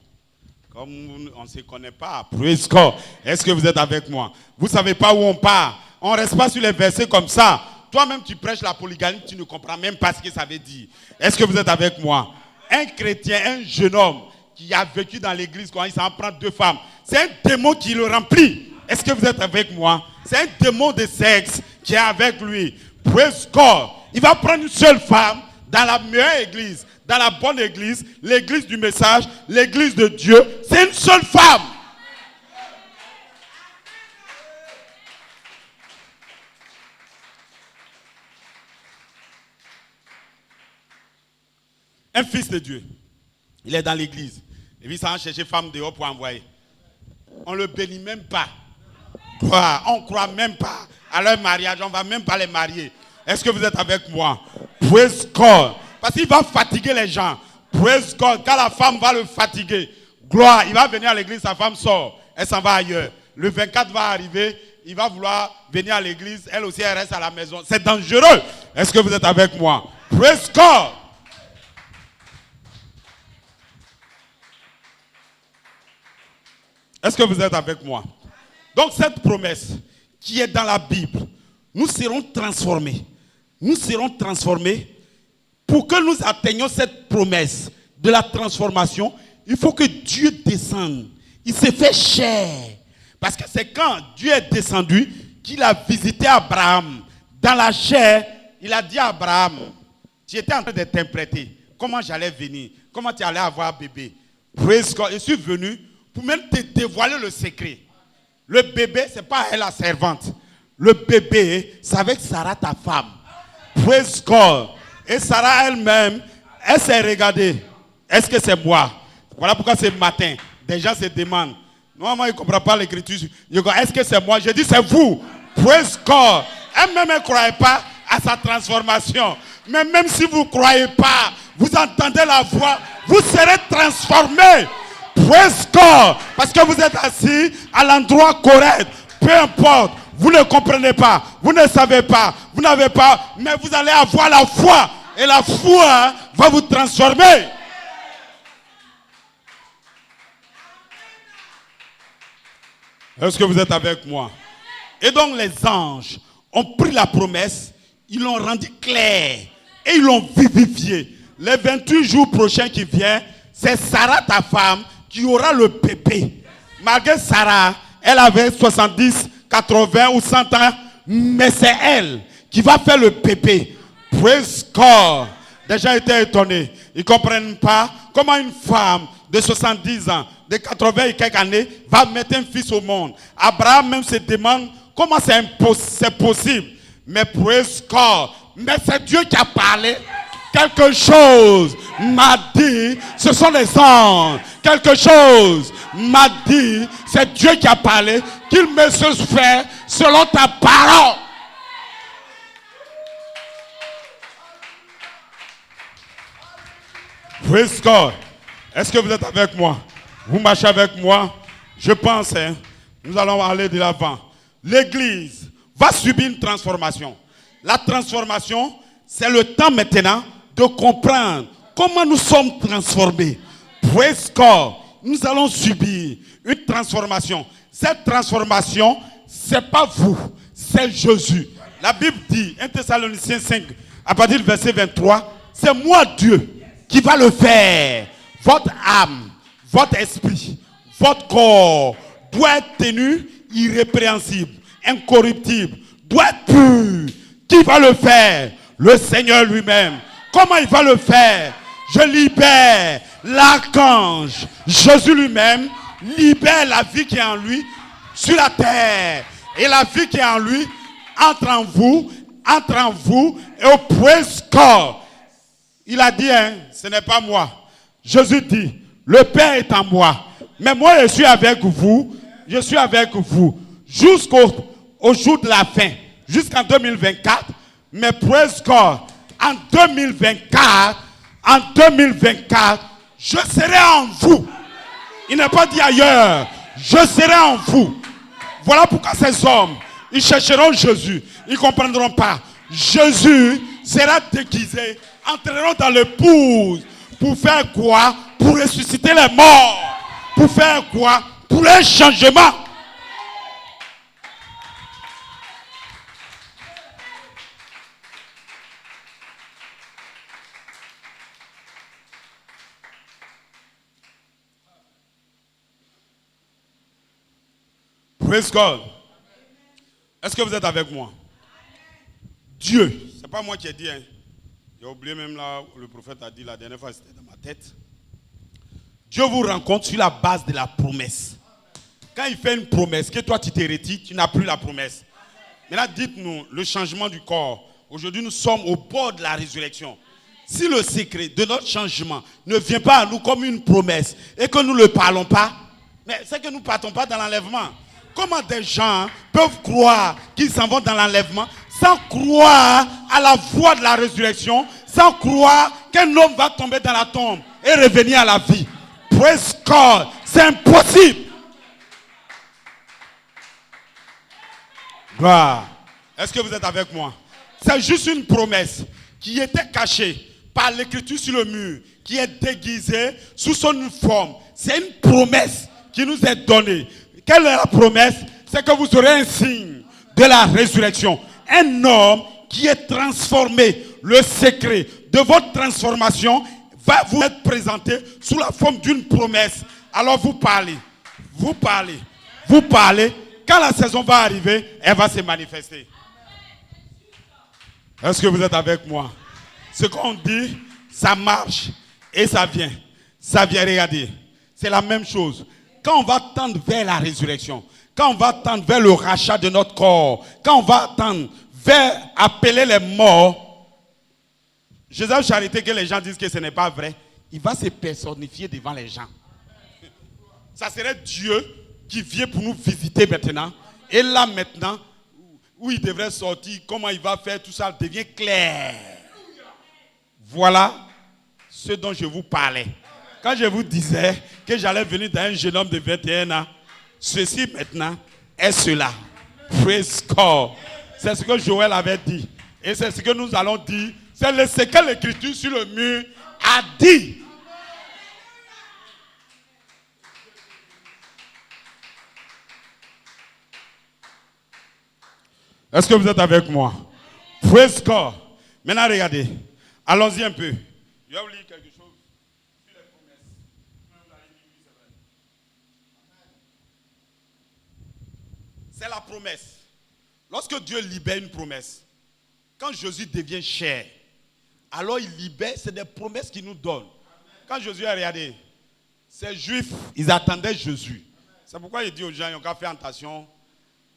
comme on ne se connaît pas, praise God. Est-ce que vous êtes avec moi? Vous ne savez pas où on part. On ne reste pas sur les versets comme ça. Toi-même, tu prêches la polygamie, tu ne comprends même pas ce que ça veut dire. Est-ce que vous êtes avec moi? Un chrétien, un jeune homme qui a vécu dans l'église, quand il s'en prend 2 femmes, c'est un démon qui le remplit. Est-ce que vous êtes avec moi? C'est un démon de sexe qui est avec lui. Praise God. Il va prendre une seule femme dans la meilleure église, dans la bonne église, l'église du message, l'église de Dieu. C'est une seule femme. Un fils de Dieu, il est dans l'église. Et puis, ça va chercher femme dehors pour envoyer. On ne le bénit même pas. On ne croit même pas à leur mariage. On ne va même pas les marier. Est-ce que vous êtes avec moi? Praise God. Parce qu'il va fatiguer les gens. Praise God. Quand la femme va le fatiguer, gloire, il va venir à l'église, sa femme sort. Elle s'en va ailleurs. Le 24 va arriver. Il va vouloir venir à l'église. Elle aussi, elle reste à la maison. C'est dangereux. Est-ce que vous êtes avec moi? Praise God. Est-ce que vous êtes avec moi? Donc cette promesse qui est dans la Bible, nous serons transformés. Nous serons transformés. Pour que nous atteignions cette promesse de la transformation, il faut que Dieu descende. Il s'est fait chair. Parce que c'est quand Dieu est descendu qu'il a visité Abraham. Dans la chair, il a dit à Abraham, tu étais en train d'interpréter comment j'allais venir, comment tu allais avoir bébé. Praise God. Je suis venu pour même te dévoiler le secret. Le bébé, ce n'est pas elle la servante. Le bébé, c'est avec Sarah, ta femme. Praise God. Et Sarah elle-même, elle s'est regardée. Est-ce que c'est moi? Voilà pourquoi ce matin, des gens se demandent. Normalement, ils ne comprennent pas l'écriture. Ils disent, est-ce que c'est moi? Je dis, c'est vous. Praise God. Elle-même, elle ne croyait pas à sa transformation. Mais même si vous ne croyez pas, vous entendez la voix, vous serez transformés. Praise God. Parce que vous êtes assis à l'endroit correct. Peu importe. Vous ne comprenez pas. Vous ne savez pas. Vous n'avez pas. Mais vous allez avoir la foi. Et la foi va vous transformer. Est-ce que vous êtes avec moi? Et donc les anges ont pris la promesse. Ils l'ont rendue claire. Et ils l'ont vivifiée. Les 28 jours prochains qui viennent, c'est Sarah, ta femme, qui aura le bébé. Malgré Sarah, elle avait 70, 80 ou 100 ans, mais c'est elle qui va faire le bébé. Praise God. Des gens étaient étonnés. Ils ne comprennent pas comment une femme de 70 ans, de 80 et quelques années, va mettre un fils au monde. Abraham même se demande comment c'est possible. Mais praise God. Mais c'est Dieu qui a parlé. Quelque chose m'a dit, ce sont les anges. Quelque chose m'a dit, c'est Dieu qui a parlé, qu'il me se fait selon ta parole. Praise God. Est-ce que vous êtes avec moi? Vous marchez avec moi? Je pense, nous allons aller de l'avant. L'église va subir une transformation. La transformation, c'est le temps maintenant de comprendre comment nous sommes transformés. Praise God. Nous allons subir une transformation. Cette transformation, ce n'est pas vous, c'est Jésus. La Bible dit, 1 Thessaloniciens 5, à partir du verset 23, c'est moi Dieu qui va le faire. Votre âme, votre esprit, votre corps doit être tenu irrépréhensible, incorruptible, doit être pur. Qui va le faire? Le Seigneur lui-même. Comment il va le faire? Je libère l'archange. Jésus lui-même libère la vie qui est en lui sur la terre. Et la vie qui est en lui entre en vous et au praise God. Il a dit, ce n'est pas moi. Jésus dit, le Père est en moi. Mais moi, je suis avec vous. Je suis avec vous. Jusqu'au jour de la fin. Jusqu'en 2024. Mais praise God. En 2024, je serai en vous. Il n'est pas dit ailleurs. Je serai en vous. Voilà pourquoi ces hommes, ils chercheront Jésus. Ils ne comprendront pas. Jésus sera déguisé, entreront dans l'épouse. Pour faire quoi? Pour ressusciter les morts. Pour faire quoi? Pour un changement. Praise God. Est-ce que vous êtes avec moi? Dieu, ce n'est pas moi qui ai dit. J'ai oublié même là, le prophète a dit la dernière fois, c'était dans ma tête. Dieu vous rencontre sur la base de la promesse. Quand il fait une promesse, que toi tu te retires, tu n'as plus la promesse. Maintenant, dites-nous le changement du corps. Aujourd'hui, nous sommes au bord de la résurrection. Si le secret de notre changement ne vient pas à nous comme une promesse et que nous ne le parlons pas, mais c'est que nous ne partons pas dans l'enlèvement. Comment des gens peuvent croire qu'ils s'en vont dans l'enlèvement sans croire à la voie de la résurrection, sans croire qu'un homme va tomber dans la tombe et revenir à la vie? Praise God, c'est impossible. Gloire. Est-ce que vous êtes avec moi? C'est juste une promesse qui était cachée par l'écriture sur le mur, qui est déguisée sous son forme. C'est une promesse qui nous est donnée. Quelle est la promesse? C'est que vous aurez un signe de la résurrection. Un homme qui est transformé. Le secret de votre transformation va vous être présenté sous la forme d'une promesse. Alors vous parlez. Vous parlez. Vous parlez. Quand la saison va arriver, elle va se manifester. Est-ce que vous êtes avec moi? Ce qu'on dit, ça marche et ça vient. Ça vient, regardez. C'est la même chose. quand on va tendre vers la résurrection, quand on va tendre vers le rachat de notre corps, quand on va tendre vers appeler les morts, Joseph Charité, que les gens disent que ce n'est pas vrai, il va se personnifier devant les gens. Ça serait Dieu qui vient pour nous visiter maintenant. Et là maintenant, où il devrait sortir, comment il va faire, tout ça devient clair. Voilà ce dont je vous parlais. Quand je vous disais que j'allais venir d'un jeune homme de 21 ans, ceci maintenant est cela. Praise God. C'est ce que Joël avait dit. Et c'est ce que nous allons dire. C'est ce que l'écriture sur le mur a dit. Est-ce que vous êtes avec moi? Praise God. Maintenant, regardez. Allons-y un peu. Je vais vous lire quelque chose sur les promesses. C'est la promesse. Lorsque Dieu libère une promesse, quand Jésus devient chair, alors il libère, c'est des promesses qu'il nous donne. Quand Jésus a regardé, ces Juifs, ils attendaient Jésus. C'est pourquoi il dit aux gens, ils ont qu'à faire attention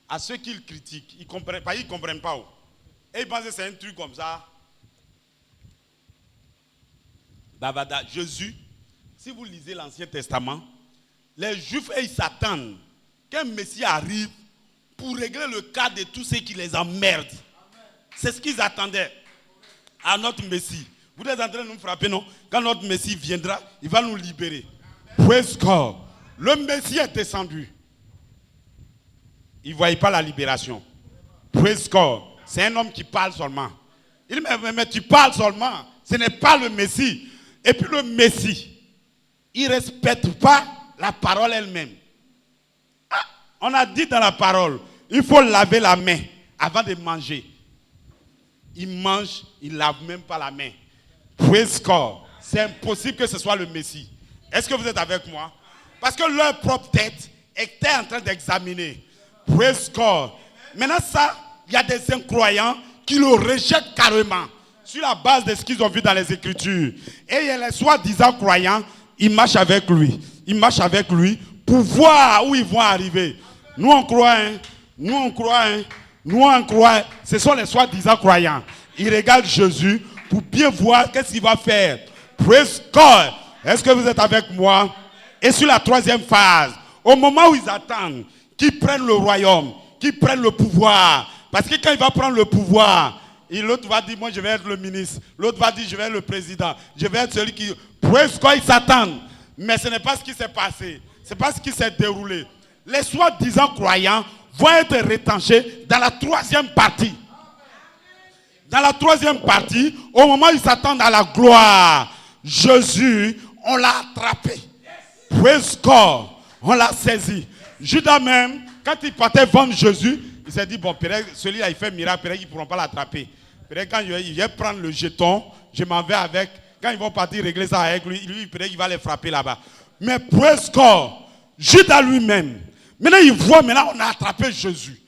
à ceux qu'ils critiquent. Ils ne comprennent pas. Et ils pensent que c'est un truc comme ça. Bavada. Jésus, si vous lisez l'Ancien Testament, les Juifs, ils s'attendent qu'un Messie arrive pour régler le cas de tous ceux qui les emmerdent. C'est ce qu'ils attendaient à notre Messie. Vous êtes en train de nous frapper, non? Quand notre Messie viendra, il va nous libérer. Praise God. Le Messie est descendu. Il ne voyait pas la libération. Praise God. C'est un homme qui parle seulement. Il dit, mais tu parles seulement. Ce n'est pas le Messie. Et puis le Messie, il ne respecte pas la parole elle-même. Ah, on a dit dans la parole, il faut laver la main avant de manger. Il mange, il ne lave même pas la main. Praise God. C'est impossible que ce soit le Messie. Est-ce que vous êtes avec moi? Parce que leur propre tête était en train d'examiner. Praise God. Maintenant ça, il y a des incroyants qui le rejettent carrément sur la base de ce qu'ils ont vu dans les Écritures. Et il y a les soi-disant croyants, ils marchent avec lui. Ils marchent avec lui pour voir où ils vont arriver. Nous on croit, hein? Nous on croit, hein? Nous on croit. Ce sont les soi-disant croyants. Ils regardent Jésus pour bien voir qu'est-ce qu'il va faire. Praise God. Est-ce que vous êtes avec moi? Et sur la troisième phase, au moment où ils attendent qu'ils prennent le royaume, qu'ils prennent le pouvoir. Parce que quand il va prendre le pouvoir, et l'autre va dire, moi je vais être le ministre. L'autre va dire, je vais être le président. Je vais être celui qui... Praise God, ils s'attendent. Mais ce n'est pas ce qui s'est passé. Ce n'est pas ce qui s'est déroulé. Les soi-disant croyants vont être retranchés dans la troisième partie. Dans la troisième partie, au moment où ils s'attendent à la gloire, Jésus, on l'a attrapé. Praise God, on l'a saisi. Judas même, quand il partait vendre Jésus, il s'est dit, bon, celui-là, il fait miracle, ils ne pourront pas l'attraper. Quand il vient prendre le jeton, je m'en vais avec. Quand ils vont partir régler ça avec lui, il va les frapper là-bas. Mais praise God, Judas lui-même, maintenant il voit, maintenant on a attrapé Jésus.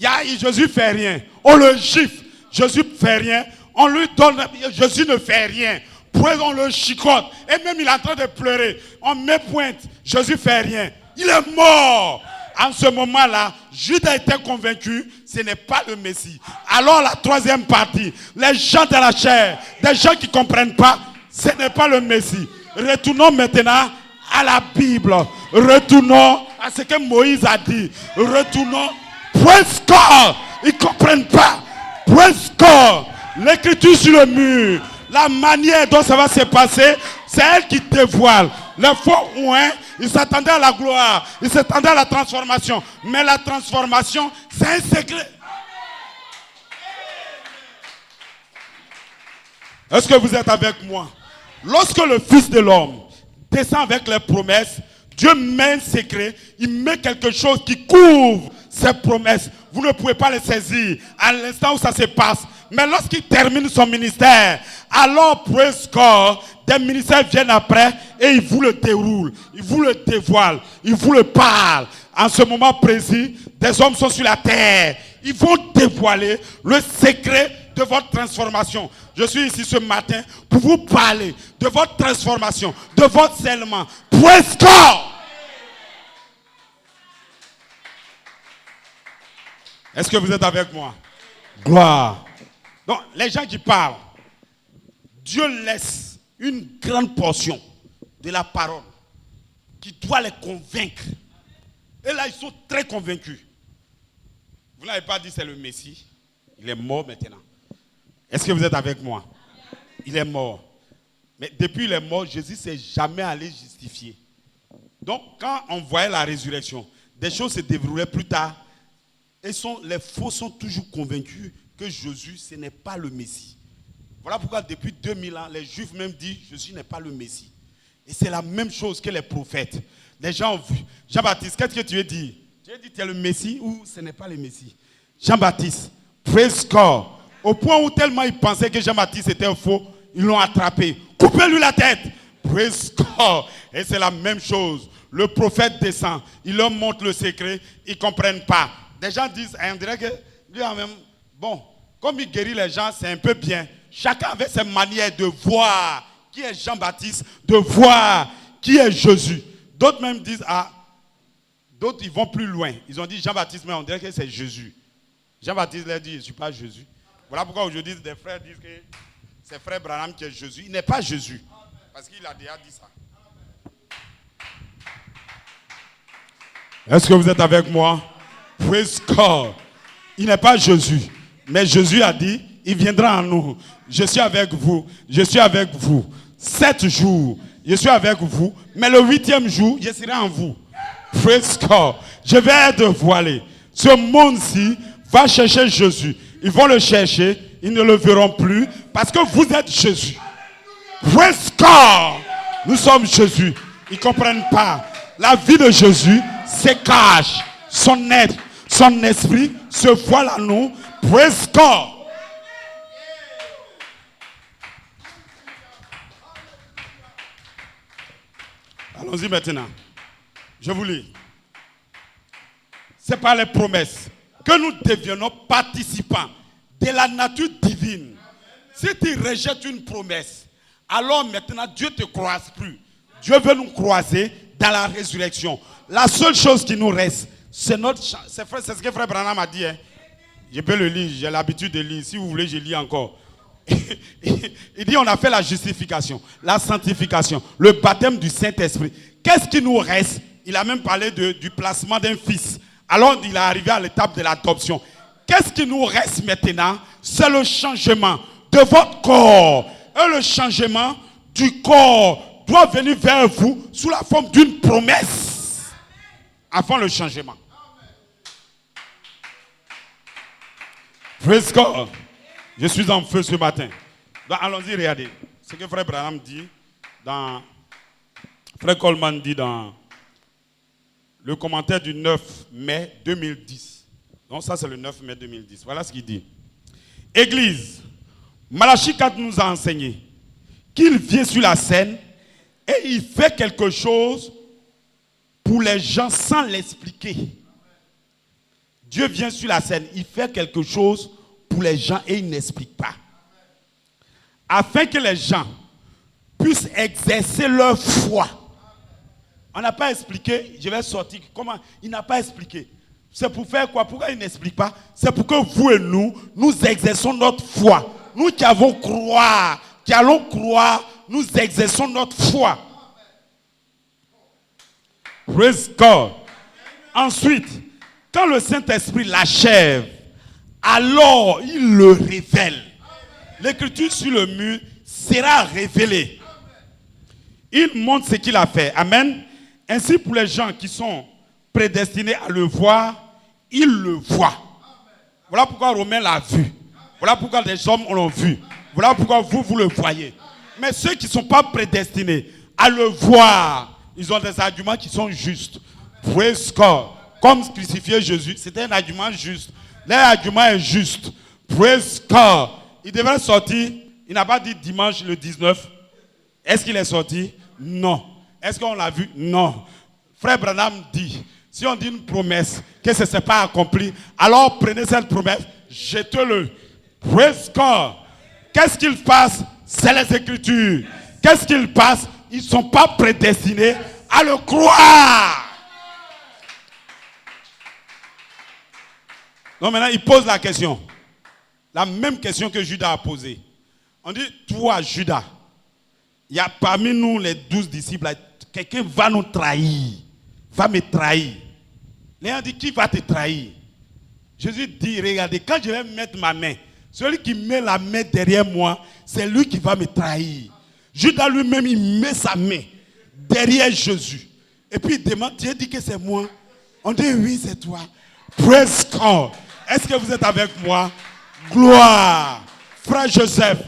Jésus ne fait rien. On le gifle, Jésus ne fait rien. On lui donne, Jésus ne fait rien. On le chicote. Et même il est en train de pleurer. On met pointe, Jésus ne fait rien. Il est mort. En ce moment-là, Judas était convaincu, ce n'est pas le Messie. Alors la troisième partie, les gens de la chair, des gens qui ne comprennent pas, ce n'est pas le Messie. Retournons maintenant à la Bible. Retournons à ce que Moïse a dit. Retournons. Praise God. Ils ne comprennent pas. Praise God. L'écriture sur le mur. La manière dont ça va se passer, c'est elle qui dévoile. Les faux ouins, ils s'attendaient à la gloire, ils s'attendaient à la transformation. Mais la transformation, c'est un secret. Est-ce que vous êtes avec moi? Lorsque le Fils de l'homme descend avec les promesses, Dieu met un secret, il met quelque chose qui couvre ces promesses. Vous ne pouvez pas les saisir à l'instant où ça se passe. Mais lorsqu'il termine son ministère, alors, praise God, des ministères viennent après et ils vous le déroulent, ils vous le dévoilent, ils vous le parlent. En ce moment précis, des hommes sont sur la terre. Ils vont dévoiler le secret de votre transformation. Je suis ici ce matin pour vous parler de votre transformation, de votre scellement. Praise God! Est-ce que vous êtes avec moi? Gloire. Donc, les gens qui parlent, Dieu laisse une grande portion de la parole qui doit les convaincre. Et là, ils sont très convaincus. Vous n'avez pas dit c'est le Messie. Il est mort maintenant. Est-ce que vous êtes avec moi? Il est mort. Mais depuis qu'il est mort, Jésus ne s'est jamais allé justifier. Donc, quand on voyait la résurrection, des choses se déroulaient plus tard. Et les faux sont toujours convaincus que Jésus, ce n'est pas le Messie. Voilà pourquoi depuis 2000 ans, les Juifs même disent Jésus n'est pas le Messie. Et c'est la même chose que les prophètes. Les gens ont vu. Jean-Baptiste, qu'est-ce que tu veux dire? Tu veux dire tu es le Messie ou ce n'est pas le Messie? Jean-Baptiste, praise God. Au point où tellement ils pensaient que Jean-Baptiste était faux, ils l'ont attrapé. Coupez-lui la tête. Praise God. Et c'est la même chose. Le prophète descend. Il leur montre le secret. Ils ne comprennent pas. Des gens disent, on dirait que lui a même, bon, comme il guérit les gens, c'est un peu bien. Chacun avait ses manières de voir qui est Jean-Baptiste, de voir qui est Jésus. D'autres même disent, d'autres ils vont plus loin. Ils ont dit Jean-Baptiste, mais on dirait que c'est Jésus. Jean-Baptiste leur dit, je ne suis pas Jésus. Voilà pourquoi aujourd'hui des frères disent que c'est frère Branham qui est Jésus. Il n'est pas Jésus. Parce qu'il a déjà dit ça. Est-ce que vous êtes avec moi? Praise God. Il n'est pas Jésus. Mais Jésus a dit, il viendra en nous. Je suis avec vous. Je suis avec vous. 7 jours, je suis avec vous. Mais le 8e jour, je serai en vous. Praise God. Je vais être voilé. Ce monde-ci va chercher Jésus. Ils vont le chercher. Ils ne le verront plus. Parce que vous êtes Jésus. Praise God. Nous sommes Jésus. Ils ne comprennent pas. La vie de Jésus se cache. Son être, son esprit se voile à nous. Praise God. Allons-y maintenant. Je vous lis. C'est par les promesses que nous devions participants de la nature divine. Si tu rejettes une promesse, alors maintenant Dieu ne te croise plus. Dieu veut nous croiser dans la résurrection. La seule chose qui nous reste, c'est ce que frère Branham a dit. Hein. Je peux le lire, j'ai l'habitude de lire. Si vous voulez, je lis encore. Il dit on a fait la justification, la sanctification, le baptême du Saint-Esprit. Qu'est-ce qui nous reste? Il a même parlé du placement d'un fils. Alors il est arrivé à l'étape de l'adoption. Qu'est-ce qui nous reste maintenant? C'est le changement de votre corps. Et le changement du corps doit venir vers vous sous la forme d'une promesse. Avant le changement. Praise God. Je suis en feu ce matin. Donc, allons-y, regardez. Ce que frère Branham dit, frère Coleman dit dans le commentaire du 9 mai 2010. Donc ça, c'est le 9 mai 2010. Voilà ce qu'il dit. Église, Malachie 4 nous a enseigné qu'il vient sur la scène et il fait quelque chose pour les gens sans l'expliquer. Dieu vient sur la scène, il fait quelque chose pour les gens et il n'explique pas. Afin que les gens puissent exercer leur foi. On n'a pas expliqué, je vais sortir. Comment? Il n'a pas expliqué. C'est pour faire quoi? Pourquoi il n'explique pas? C'est pour que vous et nous exerçons notre foi. Nous qui allons croire, nous exerçons notre foi. Praise God. Ensuite, quand le Saint-Esprit l'achève, alors il le révèle. L'écriture sur le mur sera révélée. Il montre ce qu'il a fait. Amen. Ainsi pour les gens qui sont prédestinés à le voir, ils le voient. Voilà pourquoi Romain l'a vu. Voilà pourquoi les hommes l'ont vu. Voilà pourquoi vous le voyez. Mais ceux qui ne sont pas prédestinés à le voir, ils ont des arguments qui sont justes. Praise God. Comme crucifier Jésus, c'était un argument juste. Leur argument est juste. Praise God. Il devrait sortir. Il n'a pas dit dimanche le 19. Est-ce qu'il est sorti? Non. Est-ce qu'on l'a vu? Non. Frère Branham dit, si on dit une promesse, que ce n'est pas accompli, alors prenez cette promesse, jetez-le. Praise God. Qu'est-ce qu'il passe? C'est les Écritures. Qu'est-ce qu'il passe? Ils ne sont pas prédestinés à le croire. Donc maintenant, il pose la question. La même question que Judas a posée. On dit, toi, Judas, il y a parmi nous les 12 disciples, quelqu'un va nous trahir, va me trahir. Les gens disent, qui va te trahir? Jésus dit, regardez, quand je vais mettre ma main, celui qui met la main derrière moi, c'est lui qui va me trahir. Judas lui-même, il met sa main derrière Jésus. Et puis il demande, Dieu dit que c'est moi. On dit, oui, c'est toi. Praise God. Est-ce que vous êtes avec moi? Gloire. Frère Joseph,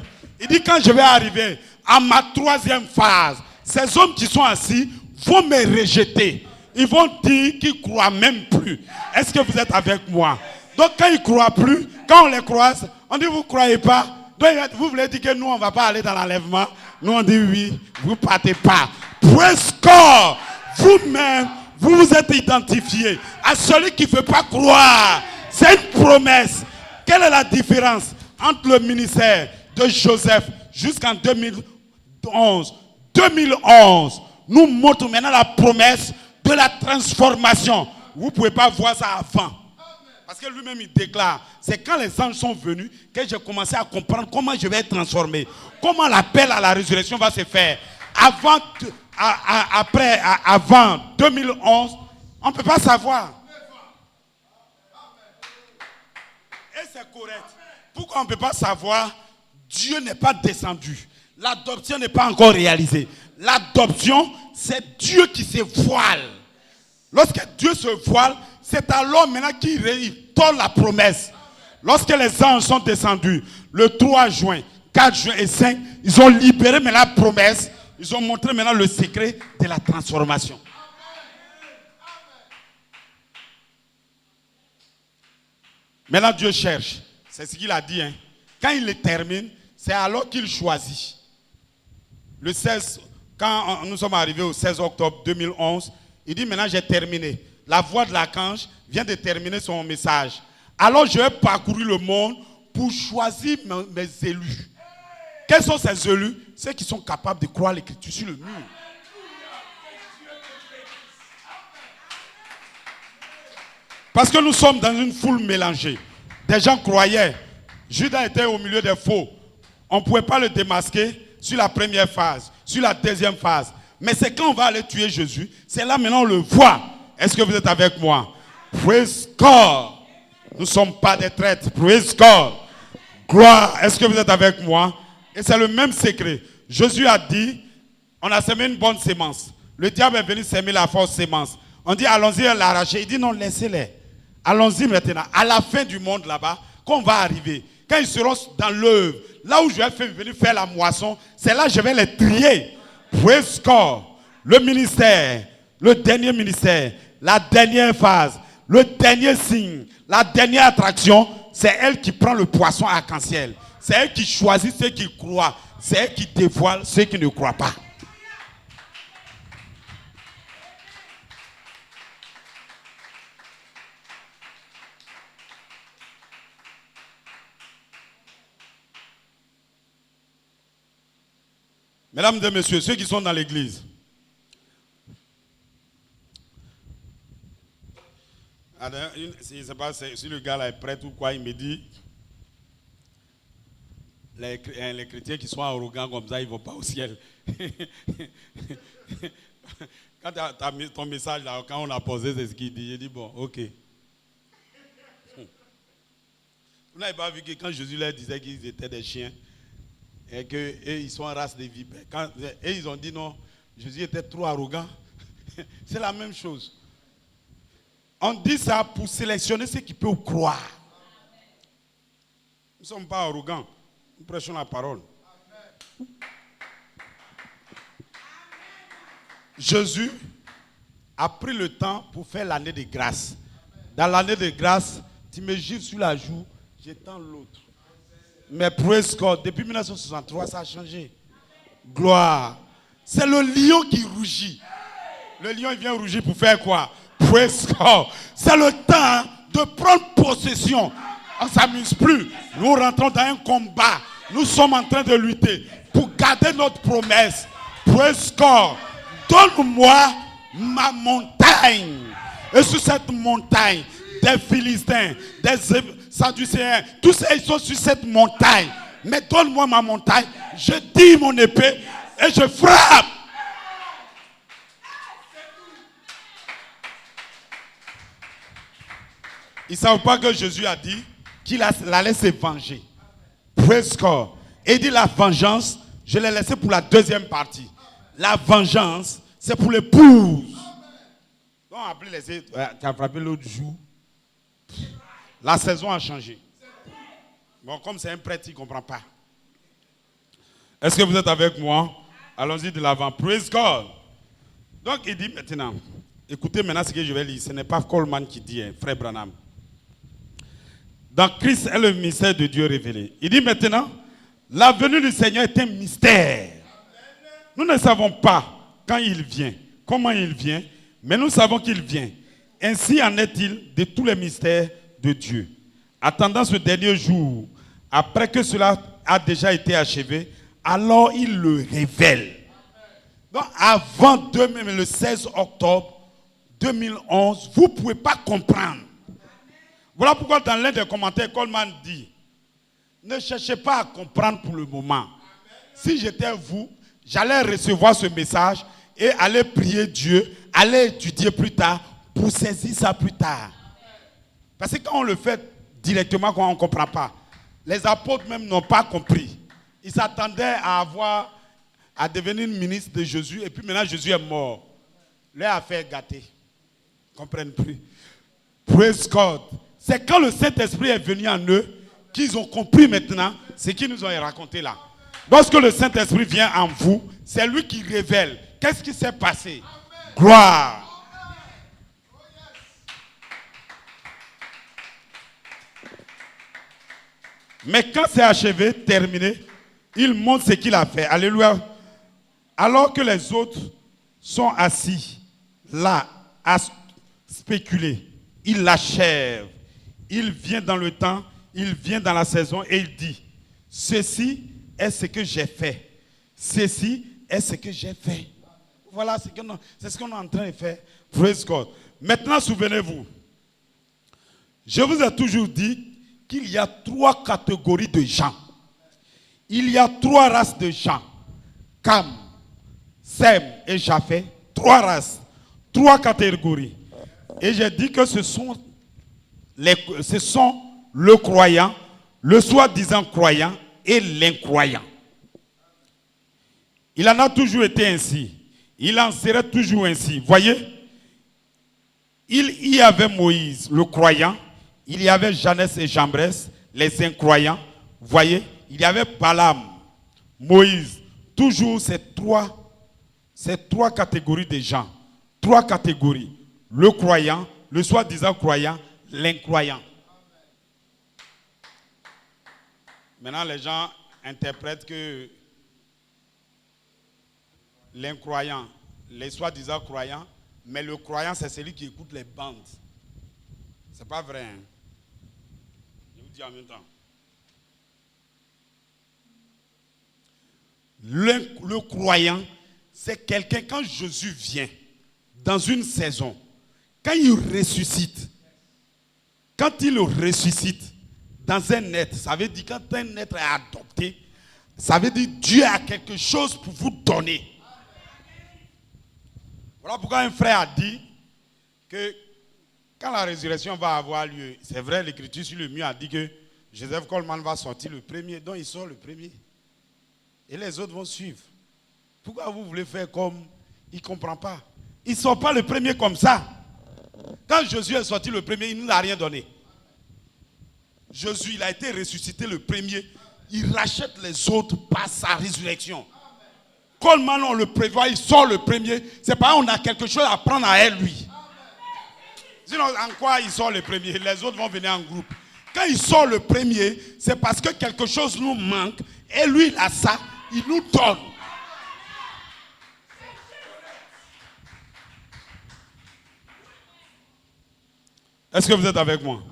il dit, quand je vais arriver à ma troisième phase, ces hommes qui sont assis vont me rejeter. Ils vont dire qu'ils ne croient même plus. Est-ce que vous êtes avec moi? Donc quand ils ne croient plus, quand on les croise, on dit, vous ne croyez pas? Donc vous voulez dire que nous, on ne va pas aller dans l'enlèvement? Nous, on dit oui, vous ne partez pas. Praise God. Vous-même, vous vous êtes identifié à celui qui ne veut pas croire. C'est une promesse. Quelle est la différence entre le ministère de Joseph jusqu'en 2011? 2011 nous montre maintenant la promesse de la transformation. Vous ne pouvez pas voir ça avant. Parce que lui-même, il déclare, c'est quand les anges sont venus que j'ai commencé à comprendre comment je vais être transformé. Comment l'appel à la résurrection va se faire. Avant 2011, on ne peut pas savoir. Et c'est correct. Pourquoi on ne peut pas savoir? Dieu n'est pas descendu. L'adoption n'est pas encore réalisée. L'adoption, c'est Dieu qui se voile. Lorsque Dieu se voile, c'est alors maintenant qu'il donne la promesse. Lorsque les anges sont descendus, le 3 juin, 4 juin et 5, ils ont libéré maintenant la promesse. Ils ont montré maintenant le secret de la transformation. Maintenant Dieu cherche. C'est ce qu'il a dit. Hein. Quand il le termine, c'est alors qu'il choisit. Le 16, quand nous sommes arrivés au 16 octobre 2011, il dit maintenant j'ai terminé. La voix de l'archange vient de terminer son message. Alors je vais parcourir le monde pour choisir mes élus. Quels sont ces élus? Ceux qui sont capables de croire l'écriture sur le mur. Parce que nous sommes dans une foule mélangée. Des gens croyaient. Judas était au milieu des faux. On ne pouvait pas le démasquer sur la première phase, sur la deuxième phase. Mais c'est quand on va aller tuer Jésus, c'est là maintenant on le voit. Est-ce que vous êtes avec moi? Praise God. Nous ne sommes pas des traîtres. Praise God. Gloire. Est-ce que vous êtes avec moi? Et c'est le même secret. Jésus a dit, on a semé une bonne sémence. Le diable est venu semer la fausse sémence. On dit, allons-y l'arracher. Il dit, non, laissez-les. Allons-y maintenant. À la fin du monde là-bas, quand on va arriver, quand ils seront dans l'œuvre, là où je vais venir faire la moisson, c'est là que je vais les trier. Praise God. Le ministère, le dernier ministère, la dernière phase, le dernier signe, la dernière attraction, c'est elle qui prend le poisson arc-en-ciel. C'est elle qui choisit ceux qui croient. C'est elle qui dévoile ceux qui ne croient pas. Mesdames et messieurs, ceux qui sont dans l'église, je ne sais pas si le gars là est prêt ou quoi, il me dit, les chrétiens qui sont arrogants comme ça, ils ne vont pas au ciel. Quand tu as mis ton message là, quand on a posé, c'est ce qu'il dit, j'ai dit bon, ok. Vous n'avez pas vu que quand Jésus leur disait qu'ils étaient des chiens, et qu'ils sont en race de vipères. Et ils ont dit non, Jésus était trop arrogant. C'est la même chose. On dit ça pour sélectionner ceux qui peuvent croire. Nous ne sommes pas arrogants. Nous prêchons la parole. Jésus a pris le temps pour faire l'année de grâce. Dans l'année de grâce, tu me gifles sur la joue, j'étends l'autre. Mais praise God, depuis 1963, ça a changé. Gloire. C'est le lion qui rougit. Le lion, il vient rougir pour faire quoi? Praise God. C'est le temps de prendre possession. On ne s'amuse plus. Nous rentrons dans un combat. Nous sommes en train de lutter pour garder notre promesse. Praise God. Donne-moi ma montagne. Et sur cette montagne, des Philistins, des Sadducéens. Tous ces ils sont sur cette montagne. Mais donne-moi ma montagne. Je tire mon épée et je frappe. Ils ne savent pas que Jésus a dit qu'il allait se venger. Praise God. Et il dit la vengeance, je l'ai laissé pour la deuxième partie. La vengeance, c'est pour l'épouse. Donc, après tu as frappé l'autre jour. La saison a changé. Bon, comme c'est un prêtre, il ne comprend pas. Est-ce que vous êtes avec moi? Allons-y de l'avant. Praise God. Donc, il dit maintenant, écoutez maintenant ce que je vais lire. Ce n'est pas Coleman qui dit, hein, frère Branham. Dans Christ est le mystère de Dieu révélé. Il dit maintenant, la venue du Seigneur est un mystère. Nous ne savons pas quand il vient, comment il vient, mais nous savons qu'il vient. Ainsi en est-il de tous les mystères de Dieu. Attendant ce dernier jour, après que cela a déjà été achevé, alors il le révèle. Donc avant le 16 octobre 2011, vous ne pouvez pas comprendre. Voilà pourquoi dans l'un des commentaires, Coleman dit, ne cherchez pas à comprendre pour le moment. Si j'étais vous, j'allais recevoir ce message et aller prier Dieu, aller étudier plus tard pour saisir ça plus tard. Parce que quand on le fait directement, quand on ne comprend pas, les apôtres même n'ont pas compris. Ils s'attendaient à devenir ministre de Jésus et puis maintenant Jésus est mort. Leur affaire gâtée. Ils ne comprennent plus. Praise God. C'est quand le Saint-Esprit est venu en eux qu'ils ont compris maintenant ce qu'ils nous ont raconté là. Lorsque le Saint-Esprit vient en vous, c'est lui qui révèle. Qu'est-ce qui s'est passé? Amen. Gloire. Mais quand c'est achevé, terminé, il montre ce qu'il a fait. Alléluia. Alors que les autres sont assis là à spéculer, il l'achève. Il vient dans le temps, il vient dans la saison et il dit, ceci est ce que j'ai fait. Ceci est ce que j'ai fait. Voilà, c'est ce qu'on est en train de faire. Praise God. Maintenant, souvenez-vous, je vous ai toujours dit qu'il y a 3 catégories de gens. Il y a 3 races de gens. Cam, Sem et Japheth. 3 races. 3 catégories. Et j'ai dit que ce sont le croyant, le soi-disant croyant et l'incroyant. Il en a toujours été ainsi. Il en serait toujours ainsi. Voyez, il y avait Moïse, le croyant. Il y avait Jeannès et Jambres, les incroyants. Voyez, il y avait Balaam, Moïse. Toujours ces trois catégories de gens. 3 catégories. Le croyant, le soi-disant croyant, l'incroyant. Maintenant, les gens interprètent que l'incroyant, les soi-disant croyants, mais le croyant, c'est celui qui écoute les bandes. C'est pas vrai. Hein? Je vous dis en même temps. Le croyant, c'est quelqu'un, quand Jésus vient dans une saison, quand il ressuscite, dans un être, ça veut dire quand un être est adopté, ça veut dire Dieu a quelque chose pour vous donner. Voilà pourquoi un frère a dit que quand la résurrection va avoir lieu, c'est vrai, l'écriture sur le mur a dit que Joseph Coleman va sortir le premier, donc il sort le premier. Et les autres vont suivre. Pourquoi vous voulez faire comme il ne comprend pas? Il ne sort pas le premier comme ça. Quand Jésus est sorti le premier, il ne nous a rien donné. Jésus, il a été ressuscité le premier. Il rachète les autres par sa résurrection. Coleman, on le prévoit, il sort le premier. C'est pas on a quelque chose à prendre à elle, lui. Sinon, en quoi il sort le premier? Les autres vont venir en groupe. Quand il sort le premier, c'est parce que quelque chose nous manque. Et lui, il a ça, il nous donne. Est-ce que vous êtes avec moi?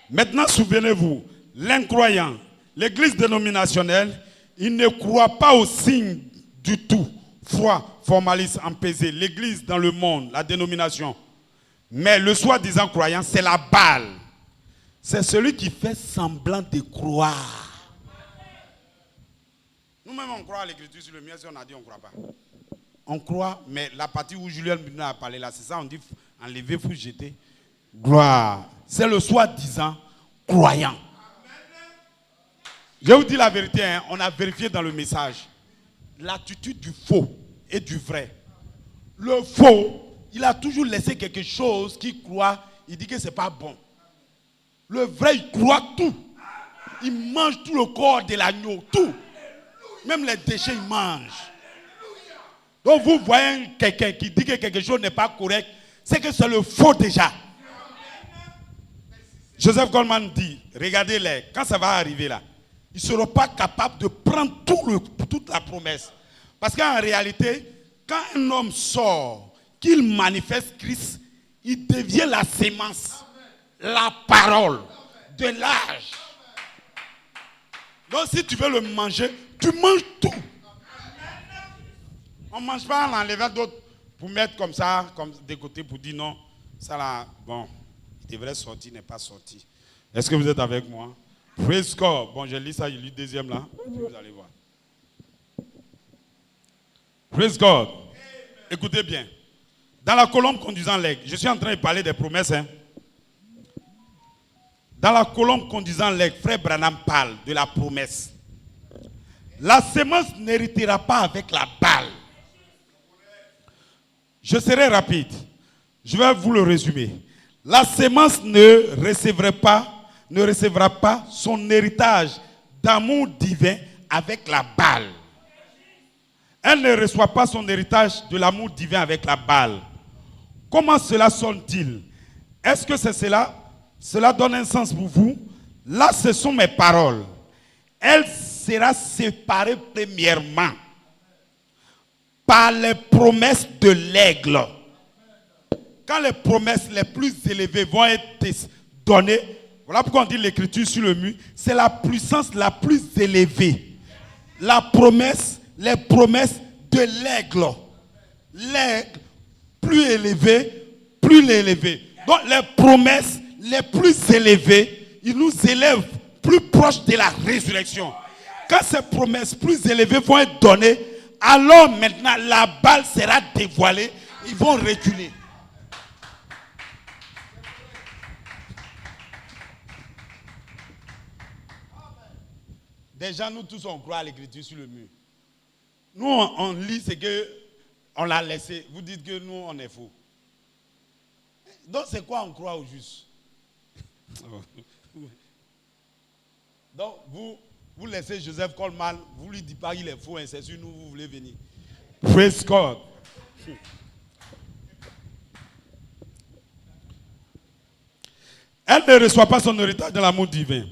Maintenant, souvenez-vous, l'incroyant, l'église dénominationnelle, il ne croit pas au signe du tout, foi, formaliste, empesé. L'église dans le monde, la dénomination. Mais le soi-disant croyant, c'est la balle. C'est celui qui fait semblant de croire. Nous-mêmes, on croit à l'écriture sur le mien, si on a dit on ne croit pas. On croit, mais la partie où Julien a parlé là, c'est ça, on dit enlever, il faut jeter. Gloire. C'est le soi-disant croyant. Je vous dis la vérité, hein, on a vérifié dans le message l'attitude du faux et du vrai. Le faux, il a toujours laissé quelque chose qu'il croit, il dit que ce n'est pas bon. Le vrai, il croit tout. Il mange tout le corps de l'agneau, tout. Même les déchets, il mange. Donc vous voyez quelqu'un qui dit que quelque chose n'est pas correct, c'est que c'est le faux déjà. Joseph Goldman dit, regardez-les, quand ça va arriver là, ils ne seront pas capables de prendre toute la promesse. Parce qu'en réalité, quand un homme sort, qu'il manifeste Christ, il devient la sémence, la parole de l'âge. Donc si tu veux le manger, tu manges tout. On ne mange pas en enlevant d'autres pour mettre comme ça, comme des côtés pour dire non, ça là, bon, il devrait sortir, n'est pas sorti. Est-ce que vous êtes avec moi? Praise God. Bon, je lis ça, je lis le deuxième là. Vous allez voir. Praise God. Écoutez bien. Dans la colombe conduisant l'aigle, je suis en train de parler des promesses. Hein. Dans la colombe conduisant l'aigle, frère Branham parle de la promesse. La sémence n'héritera pas avec la balle. Je serai rapide. Je vais vous le résumer. La sémence ne recevra pas son héritage d'amour divin avec la balle. Elle ne reçoit pas son héritage de l'amour divin avec la balle. Comment cela sonne-t-il? Est-ce que c'est cela? Cela donne un sens pour vous? Là, ce sont mes paroles. Elle sera séparée premièrement par les promesses de l'aigle. Quand les promesses les plus élevées vont être données, voilà pourquoi on dit l'écriture sur le mur, c'est la puissance la plus élevée. La promesse, les promesses de l'aigle. L'aigle, plus élevé. Donc les promesses les plus élevées, ils nous élèvent plus proches de la résurrection. Quand ces promesses plus élevées vont être données, alors maintenant la balle sera dévoilée, ils vont reculer. Déjà, nous tous, on croit à l'écriture sur le mur. Nous, on lit ce qu'on l'a laissé. Vous dites que nous, on est faux. Donc, c'est quoi on croit au juste? Donc, vous laissez Joseph Coleman, vous lui dites pas qu'il est faux, hein, c'est sûr, nous, vous voulez venir. Praise God. Elle ne reçoit pas son héritage de l'amour divin.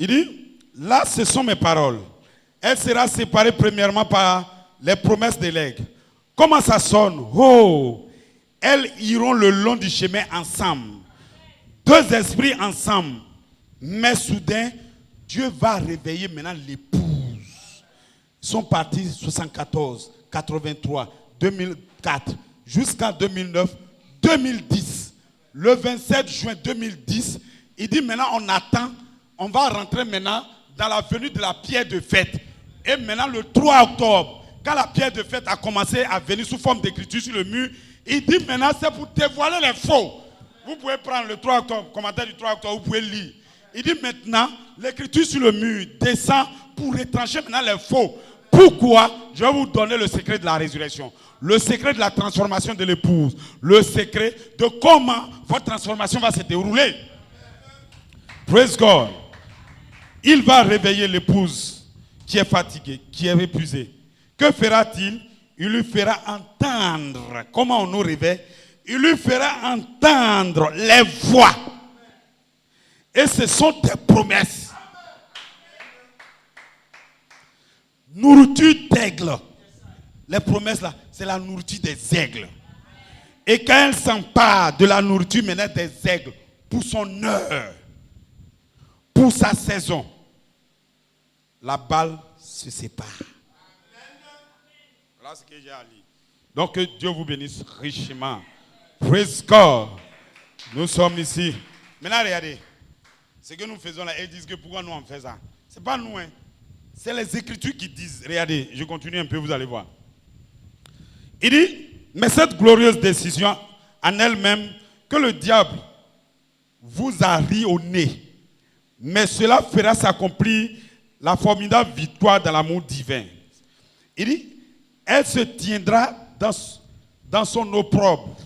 Il dit, là, ce sont mes paroles. Elle sera séparée premièrement par les promesses de l'aigle. Comment ça sonne? Oh! Elles iront le long du chemin ensemble. Deux esprits ensemble. Mais soudain, Dieu va réveiller maintenant l'épouse. Ils sont partis 74, 83, 2004, jusqu'en 2009, 2010. Le 27 juin 2010, il dit maintenant on attend, on va rentrer maintenant dans la venue de la pierre de fête. Et maintenant le 3 octobre, quand la pierre de fête a commencé à venir sous forme d'écriture sur le mur, il dit maintenant c'est pour dévoiler les faux. Vous pouvez prendre le 3 octobre, commentaire du 3 octobre, vous pouvez lire. Il dit maintenant, l'écriture sur le mur descend pour retrancher maintenant les faux. Pourquoi? Je vais vous donner le secret de la résurrection. Le secret de la transformation de l'épouse. Le secret de comment votre transformation va se dérouler. Praise God. Il va réveiller l'épouse qui est fatiguée, qui est épuisée. Que fera-t-il? Il lui fera entendre. Comment on nous réveille? Il lui fera entendre les voix. Et ce sont des promesses. Nourriture d'aigle. Les promesses là, c'est la nourriture des aigles. Et quand elle s'empare de la nourriture maintenant des aigles, pour son heure, pour sa saison, la balle se sépare. Voilà ce que j'ai à lire. Donc que Dieu vous bénisse richement. Praise God. Nous sommes ici. Maintenant, regardez. Ce que nous faisons là, ils disent que pourquoi nous on fait ça. Ce n'est pas nous. Hein. C'est les Écritures qui disent. Regardez, je continue un peu, vous allez voir. Il dit, mais cette glorieuse décision en elle-même, que le diable vous a ri au nez, mais cela fera s'accomplir la formidable victoire dans l'amour divin. Il dit, elle se tiendra dans son opprobre,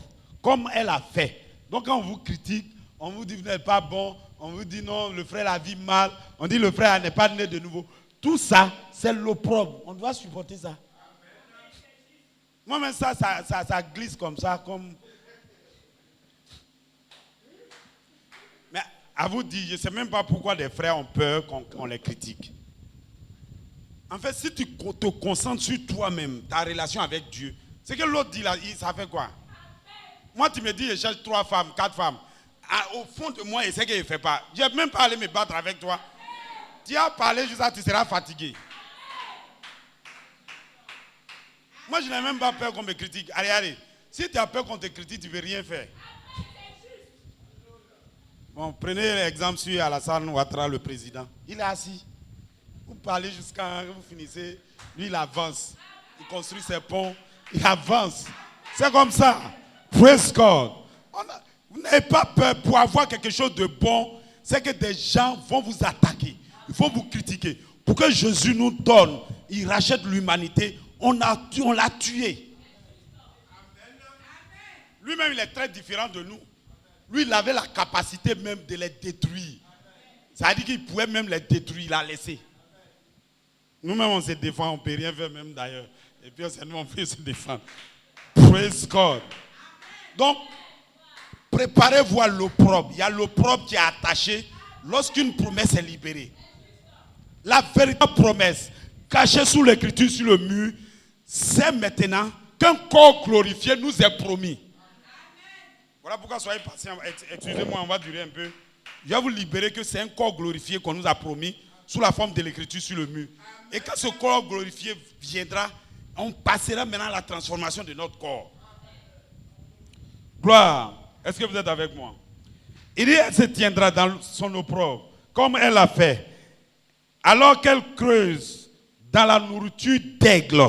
comme elle a fait. Donc quand on vous critique, on vous dit vous n'êtes pas bon, on vous dit non, le frère a vu mal, on dit le frère n'est pas né de nouveau. Tout ça, c'est l'opprobre. On doit supporter ça. Moi-même, ça glisse comme ça, comme... Mais à vous dire, je ne sais même pas pourquoi des frères ont peur qu'on les critique. En fait, si tu te concentres sur toi-même, ta relation avec Dieu, c'est que l'autre dit là, ça fait quoi? Moi, tu me dis, je cherche 3 femmes, 4 femmes. Au fond de moi, il sait qu'il ne fait pas. Je n'ai même pas allé me battre avec toi. Tu as parlé juste ça, tu seras fatigué. Moi, je n'ai même pas peur qu'on me critique. Allez. Si tu as peur qu'on te critique, tu ne veux rien faire. Bon, prenez l'exemple sur Alassane Ouattara, le président. Il est assis. Vous parlez jusqu'à vous finissez. Lui, il avance. Il construit ses ponts. Il avance. C'est comme ça. Praise God. Vous n'avez pas peur pour avoir quelque chose de bon. C'est que des gens vont vous attaquer. Ils vont vous critiquer. Pour que Jésus nous donne, il rachète l'humanité. On l'a tué. Lui-même, il est très différent de nous. Lui, il avait la capacité même de les détruire. Ça veut dire qu'il pouvait même les détruire, il a laissé. Nous-mêmes, on se défend, on ne peut rien faire même d'ailleurs. Et puis, nous, on peut se défendre. Praise God. Donc, préparez-vous à l'opprobre. Il y a l'opprobre qui est attaché lorsqu'une promesse est libérée. La véritable promesse, cachée sous l'écriture sur le mur, c'est maintenant qu'un corps glorifié nous est promis. Voilà pourquoi soyez patients. Excusez-moi, on va durer un peu. Je vais vous libérer que c'est un corps glorifié qu'on nous a promis sous la forme de l'écriture sur le mur. Et quand ce corps glorifié viendra, on passera maintenant à la transformation de notre corps. Gloire. Est-ce que vous êtes avec moi? Il dit, elle se tiendra dans son opprobre, comme elle l'a fait, alors qu'elle creuse dans la nourriture d'aigle.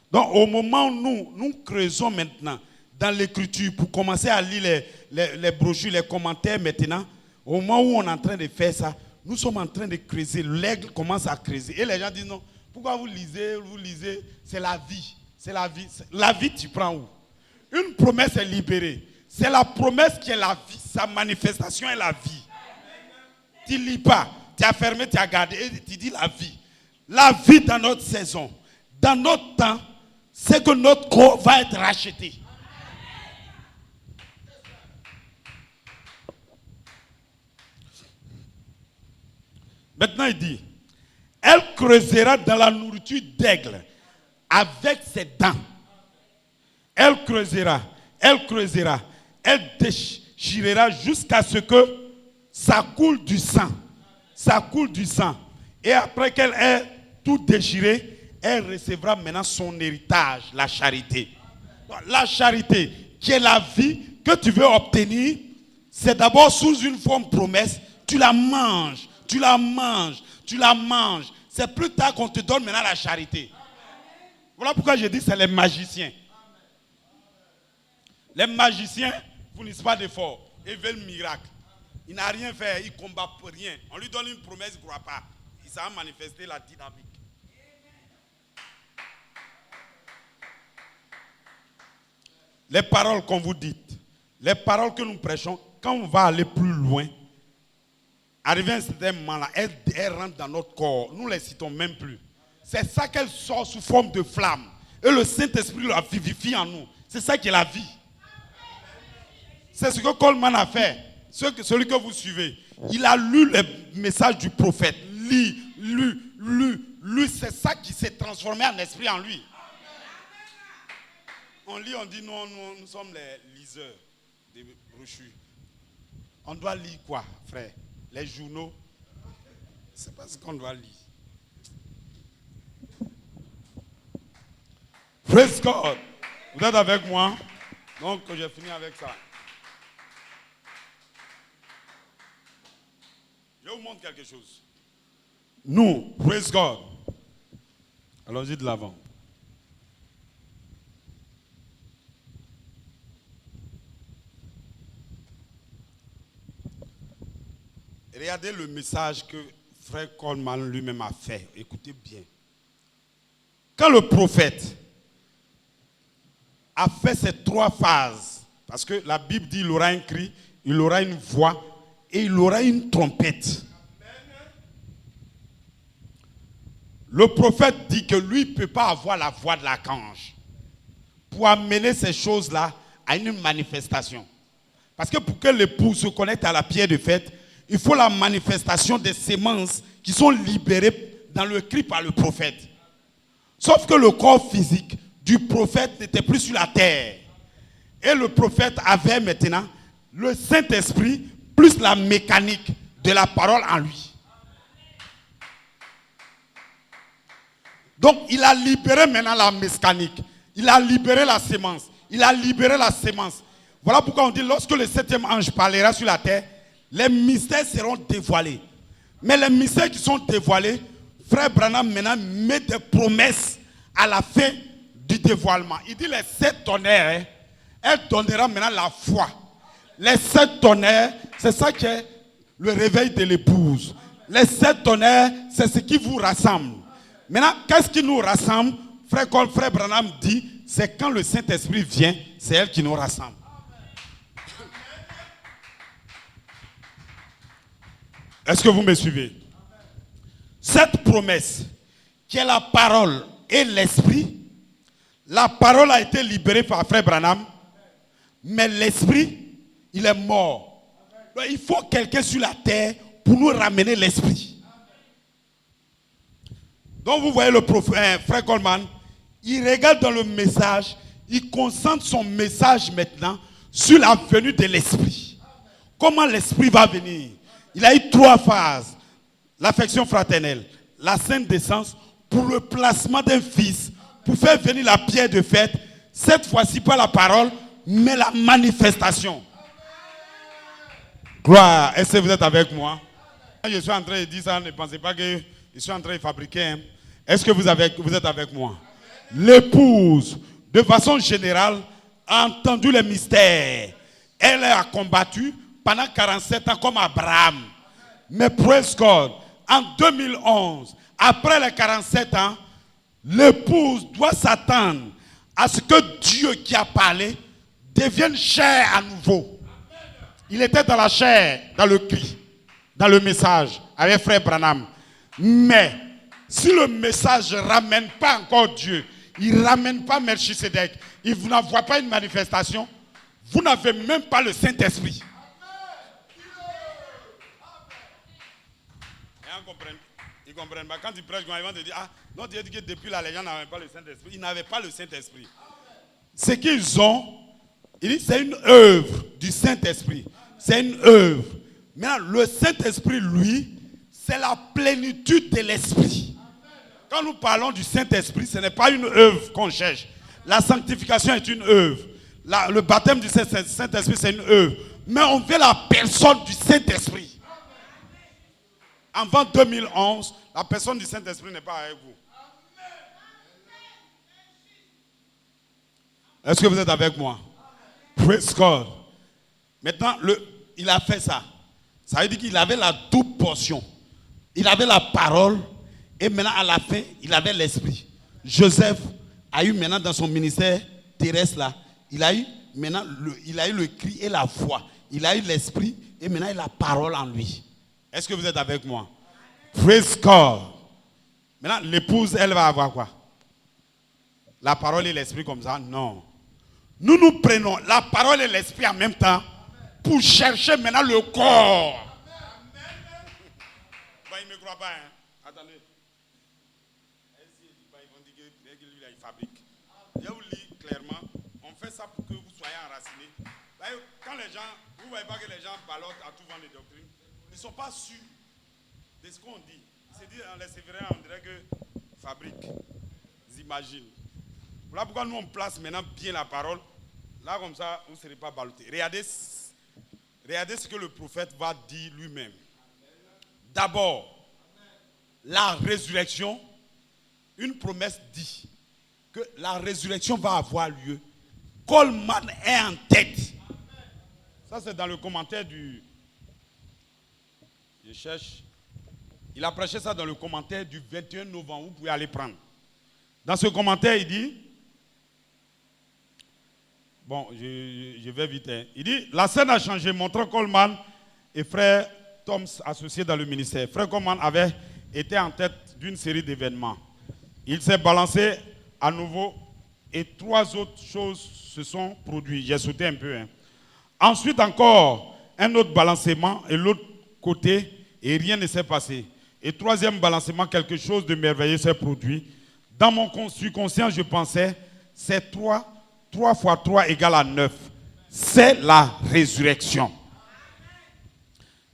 Donc au moment où nous creusons maintenant dans l'écriture pour commencer à lire les brochures, les commentaires maintenant, au moment où on est en train de faire ça, nous sommes en train de creuser. L'aigle commence à creuser. Et les gens disent non, pourquoi vous lisez, c'est la vie. C'est la vie. La vie, tu prends où? Une promesse est libérée. C'est la promesse qui est la vie. Sa manifestation est la vie. Tu ne lis pas. Tu as fermé, tu as gardé. Et tu dis la vie. La vie dans notre saison, dans notre temps, c'est que notre corps va être racheté. Maintenant, il dit, elle creusera dans la nourriture d'aigle avec ses dents. Elle creusera, elle déchirera jusqu'à ce que ça coule du sang. Ça coule du sang. Et après qu'elle ait tout déchiré, elle recevra maintenant son héritage, la charité. La charité, qui est la vie que tu veux obtenir, c'est d'abord sous une forme promesse, tu la manges. Tu la manges. C'est plus tard qu'on te donne maintenant la charité. Voilà pourquoi je dis que c'est les magiciens. Les magiciens fournissent pas d'efforts. Ils veulent le miracle. Il n'a rien fait, il ne combat pour rien. On lui donne une promesse, il ne croit pas. Il s'est manifesté la dynamique. Les paroles qu'on vous dit, les paroles que nous prêchons, quand on va aller plus loin, arrivé à un certain moment-là, elle rentre dans notre corps. Nous ne les citons même plus. C'est ça qu'elle sort sous forme de flamme. Et le Saint-Esprit la vivifie en nous. C'est ça qui est la vie. C'est ce que Coleman a fait. Celui que vous suivez. Il a lu les messages du prophète. Lu. C'est ça qui s'est transformé en esprit en lui. On lit, on dit non, nous sommes les liseurs des brochures. On doit lire quoi, frère? Les journaux, c'est pas ce qu'on doit lire. Praise God. Vous êtes avec moi? Donc, j'ai fini avec ça. Je vous montre quelque chose. Nous, praise God. Allons-y de l'avant. Regardez le message que Frère Coleman lui-même a fait. Écoutez bien. Quand le prophète a fait ces 3 phases, parce que la Bible dit il aura un cri, il aura une voix et il aura une trompette. Le prophète dit que lui ne peut pas avoir la voix de l'archange pour amener ces choses-là à une manifestation. Parce que pour que l'époux se connecte à la pierre de fête, il faut la manifestation des semences qui sont libérées dans le cri par le prophète. Sauf que le corps physique du prophète n'était plus sur la terre. Et le prophète avait maintenant le Saint-Esprit plus la mécanique de la parole en lui. Donc il a libéré maintenant la mécanique. Il a libéré la sémence. Il a libéré la sémence. Voilà pourquoi on dit lorsque le 7e ange parlera sur la terre, les mystères seront dévoilés. Mais les mystères qui sont dévoilés, Frère Branham maintenant met des promesses à la fin du dévoilement. Il dit les 7 tonnerres, elle donnera maintenant la foi. Les 7 tonnerres, c'est ça qui est le réveil de l'épouse. Les 7 tonnerres, c'est ce qui vous rassemble. Maintenant, qu'est-ce qui nous rassemble? Frère Branham dit, c'est quand le Saint-Esprit vient, c'est elle qui nous rassemble. Est-ce que vous me suivez? Cette promesse, qui est la parole et l'esprit, la parole a été libérée par Frère Branham, mais l'esprit, il est mort. Donc, il faut quelqu'un sur la terre pour nous ramener l'esprit. Donc vous voyez le Frère Coleman, il regarde dans le message, il concentre son message maintenant sur la venue de l'esprit. Comment l'esprit va venir? Il a eu 3 phases. L'affection fraternelle, la sainte décence, pour le placement d'un fils, pour faire venir la pierre de fête, cette fois-ci pas la parole, mais la manifestation. Gloire, est-ce que vous êtes avec moi? Je suis en train de dire ça, ne pensez pas que je suis en train de fabriquer. Hein? Est-ce que vous êtes avec moi? L'épouse, de façon générale, a entendu les mystères. Elle a combattu pendant 47 ans comme Abraham. Mais praise God, en 2011, après les 47 ans, l'épouse doit s'attendre à ce que Dieu qui a parlé devienne chair à nouveau. Il était dans la chair, dans le cri, dans le message, avec Frère Branham. Mais si le message ne ramène pas encore Dieu, il ne ramène pas Melchisedec, il vous n'envoie pas une manifestation, vous n'avez même pas le Saint-Esprit. Ils comprennent pas. Quand ils prêchent, ils vont te dire, ah, non, Dieu dit que depuis là, les gens n'avaient pas le Saint-Esprit. Ils n'avaient pas le Saint-Esprit. Ce qu'ils ont, il dit, c'est une œuvre du Saint-Esprit. C'est une œuvre. Maintenant, le Saint-Esprit, lui, c'est la plénitude de l'Esprit. Quand nous parlons du Saint-Esprit, ce n'est pas une œuvre qu'on cherche. La sanctification est une œuvre. Le baptême du Saint-Esprit, c'est une œuvre. Mais on veut la personne du Saint-Esprit. Avant 2011, la personne du Saint-Esprit n'est pas avec vous. Est-ce que vous êtes avec moi? Praise God. Maintenant, il a fait ça. Ça veut dire qu'il avait la double portion. Il avait la parole et maintenant à la fin, il avait l'esprit. Joseph a eu maintenant dans son ministère terrestre là, il a eu maintenant le cri et la voix. Il a eu l'esprit et maintenant il a la parole en lui. Est-ce que vous êtes avec moi? Praise God. Maintenant, l'épouse, elle va avoir quoi? La parole et l'esprit comme ça? Non. Nous prenons la parole et l'esprit en même temps pour chercher maintenant le corps. Bon, il ne me croit pas, hein? Attendez. Ils vont dire que lui, il fabrique. Je vous lis clairement. On fait ça pour que vous soyez enracinés. Quand les gens, vous ne voyez pas que les gens ballottent à tout vent les doctrines, ils ne sont pas sûrs de ce qu'on dit. Ils se disent, les sévérins, on dirait que fabrique. Ils imaginent. Voilà pourquoi nous, on place maintenant bien la parole. Là, comme ça, vous ne serez pas ballotté. Regardez ce que le prophète va dire lui-même. D'abord, la résurrection, une promesse dit que la résurrection va avoir lieu. Coleman est en tête. Ça, c'est dans le commentaire du... Je cherche. Il a prêché ça dans le commentaire du 21 novembre. Vous pouvez aller prendre. Dans ce commentaire, il dit... Bon, je vais vite. Hein. Il dit, la scène a changé, montrant Coleman et frère Toms associés dans le ministère. Frère Coleman avait été en tête d'une série d'événements. Il s'est balancé à nouveau et 3 autres choses se sont produites. J'ai sauté un peu. Hein. Ensuite encore, un autre balancement et l'autre côté et rien ne s'est passé. Et 3e balancement, quelque chose de merveilleux s'est produit. Dans mon subconscient, je pensais, c'est 3 fois 3 égale à 9. C'est la résurrection.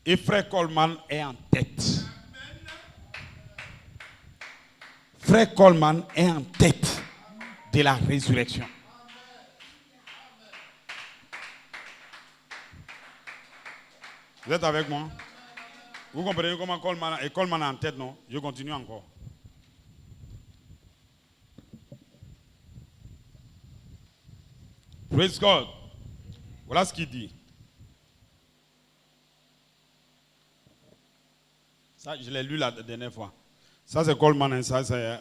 Et frère Coleman est en tête. Frère Coleman est en tête de la résurrection. Vous êtes avec moi? Vous comprenez comment Coleman est en tête, non? Je continue encore. Praise God. Voilà ce qu'il dit. Ça, je l'ai lu la dernière fois. Ça, c'est Coleman.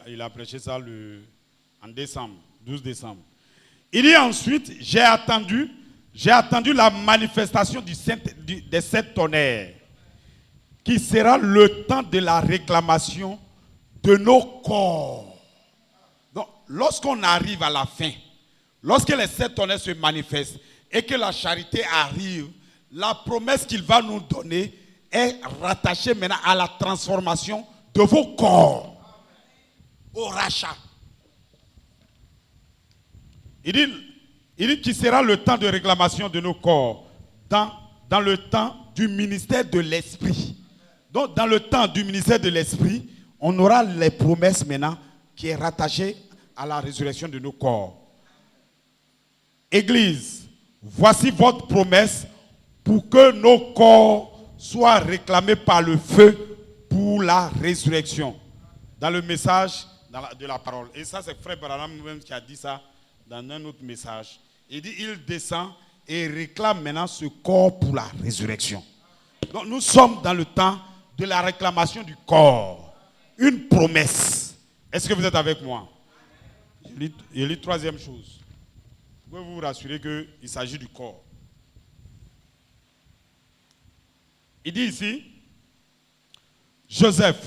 Il a prêché ça en décembre, 12 décembre. Il dit ensuite, j'ai attendu la manifestation des 7 tonnerres, qui sera le temps de la réclamation de nos corps. Donc, lorsqu'on arrive à la fin, lorsque les 7 tonnerres se manifestent et que la charité arrive, la promesse qu'il va nous donner est rattachée maintenant à la transformation de vos corps, au rachat. Il dit qu'il sera le temps de réclamation de nos corps dans le temps du ministère de l'Esprit. Donc, dans le temps du ministère de l'Esprit, on aura les promesses maintenant qui est rattachée à la résurrection de nos corps. Église, voici votre promesse pour que nos corps soient réclamés par le feu pour la résurrection. Dans le message de la parole. Et ça, c'est frère Branham même qui a dit ça dans un autre message. Il dit, il descend et réclame maintenant ce corps pour la résurrection. Donc nous sommes dans le temps de la réclamation du corps. Une promesse. Est-ce que vous êtes avec moi? Je lis 3e chose. Je peux vous rassurer qu'il s'agit du corps. Il dit ici, Joseph,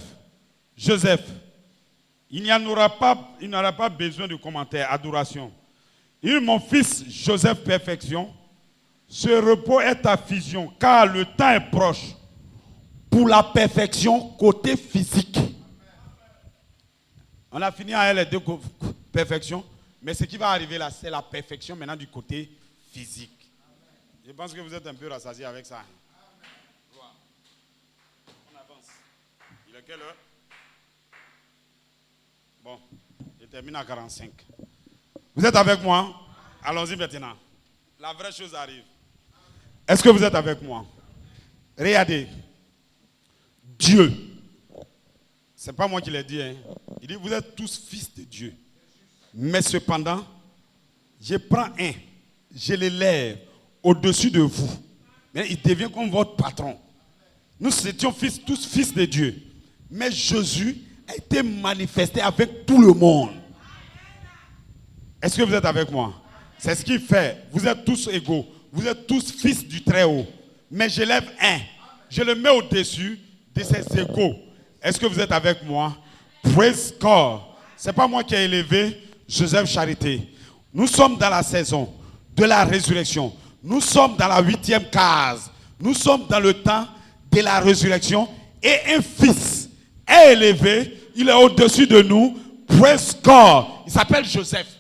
il n'aura pas besoin de commentaires, adoration. Il dit, mon fils Joseph, perfection, ce repos est ta fusion, car le temps est proche pour la perfection côté physique. On a fini avec les 2 perfections, mais ce qui va arriver là, c'est la perfection maintenant du côté physique. Je pense que vous êtes un peu rassasiés avec ça. On avance. Il est quelle heure? Bon, je termine à 45. Vous êtes avec moi? Allons-y maintenant. La vraie chose arrive. Est-ce que vous êtes avec moi? Regardez. Dieu. Ce n'est pas moi qui l'ai dit. Hein. Il dit, vous êtes tous fils de Dieu. Mais cependant, je prends un, je l'élève au-dessus de vous. Mais il devient comme votre patron. Nous étions tous fils de Dieu. Mais Jésus a été manifesté avec tout le monde. Est-ce que vous êtes avec moi? C'est ce qu'il fait. Vous êtes tous égaux. Vous êtes tous fils du Très-Haut. Mais je lève un. Je le mets au-dessus de ses égaux. Est-ce que vous êtes avec moi? Praise God. Ce n'est pas moi qui ai élevé Joseph Charité. Nous sommes dans la saison de la résurrection. Nous sommes dans la 8e case. Nous sommes dans le temps de la résurrection. Et un fils est élevé. Il est au-dessus de nous. Praise God. Il s'appelle Joseph.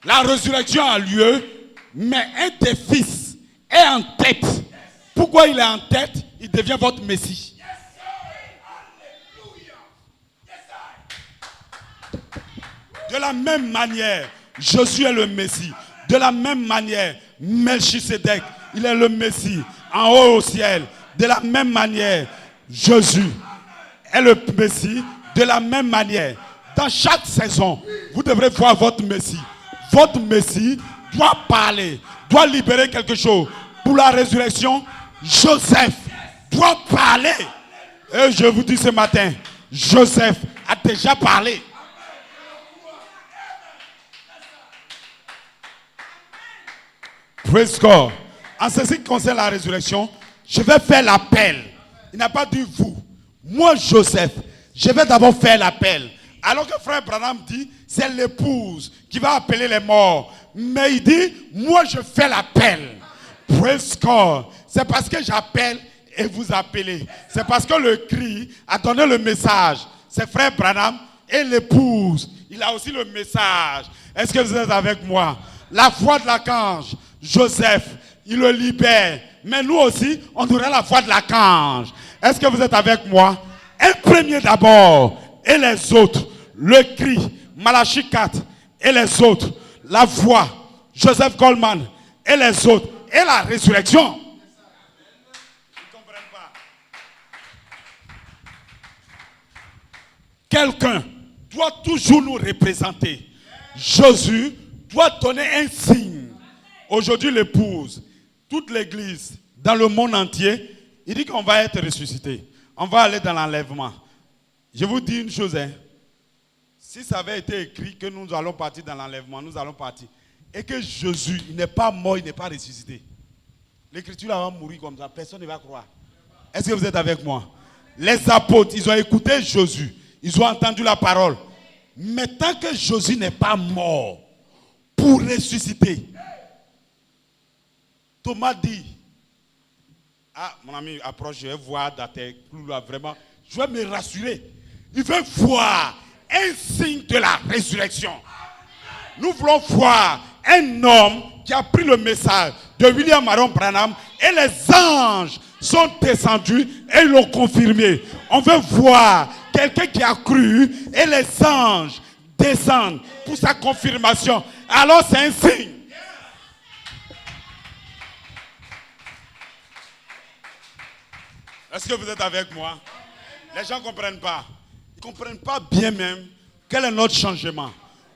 La résurrection a lieu, mais un des fils est en tête. Pourquoi il est en tête? Il devient votre Messie. De la même manière, Jésus est le Messie. De la même manière, Melchisedec, il est le Messie en haut au ciel. De la même manière, Jésus est le Messie. De la même manière, dans chaque saison, vous devrez voir votre Messie. Votre Messie doit parler, doit libérer quelque chose. Pour la résurrection, Joseph doit parler. Et je vous dis ce matin, Joseph a déjà parlé. Praise God. En ce qui concerne la résurrection, je vais faire l'appel. Il n'a pas dit vous. Moi, Joseph, je vais d'abord faire l'appel. Alors que frère Branham dit, c'est l'épouse qui va appeler les morts. Mais il dit, moi je fais l'appel. Praise God. C'est parce que j'appelle et vous appelez. C'est parce que le cri a donné le message. C'est frère Branham et l'épouse. Il a aussi le message. Est-ce que vous êtes avec moi? La voix de l'archange, Joseph, il le libère. Mais nous aussi, on aura la voix de l'archange. Est-ce que vous êtes avec moi? Un premier d'abord et les autres. Le cri, Malachie 4 et les autres. La voix, Joseph Goldman et les autres. Et la résurrection. Ils ne comprennent pas. Quelqu'un doit toujours nous représenter. Jésus doit donner un signe. Aujourd'hui, l'épouse, toute l'église, dans le monde entier, il dit qu'on va être ressuscité. On va aller dans l'enlèvement. Je vous dis une chose, hein. Si ça avait été écrit que nous allons partir dans l'enlèvement, nous allons partir. Et que Jésus, il n'est pas mort, il n'est pas ressuscité. L'écriture va mourir comme ça, personne ne va croire. Est-ce que vous êtes avec moi? Les apôtres, ils ont écouté Jésus. Ils ont entendu la parole. Mais tant que Jésus n'est pas mort pour ressusciter, Thomas dit, ah, mon ami, approche, je vais voir dans tes clous là, vraiment. Je vais me rassurer. Il veut voir un signe de la résurrection. Nous voulons voir un homme qui a pris le message de William Marion Branham et les anges sont descendus et l'ont confirmé. On veut voir quelqu'un qui a cru et les anges descendent pour sa confirmation. Alors c'est un signe. Est-ce que vous êtes avec moi? Les gens ne comprennent pas. Ils ne comprennent pas bien même quel est notre changement.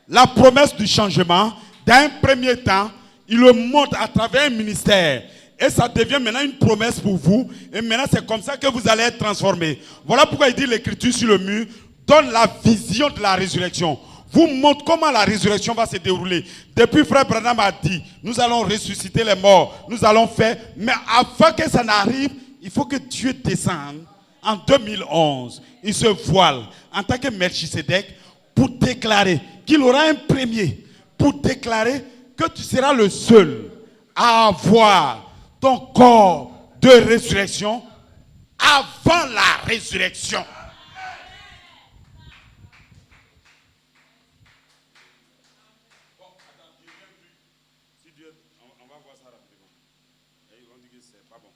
La promesse du changement, dans un premier temps, il le montre à travers un ministère. Et ça devient maintenant une promesse pour vous. Et maintenant, c'est comme ça que vous allez être transformés. Voilà pourquoi il dit l'écriture sur le mur donne la vision de la résurrection. Vous montre comment la résurrection va se dérouler. Depuis, frère Branham a dit, nous allons ressusciter les morts. Nous allons faire. Mais avant que ça n'arrive, il faut que Dieu descende. En 2011, il se voile en tant que Melchisedec pour déclarer qu'il aura un premier, pour déclarer que tu seras le seul à avoir ton corps de résurrection avant la résurrection. On va voir ça rapidement. Et ils vont dire que c'est pas bon.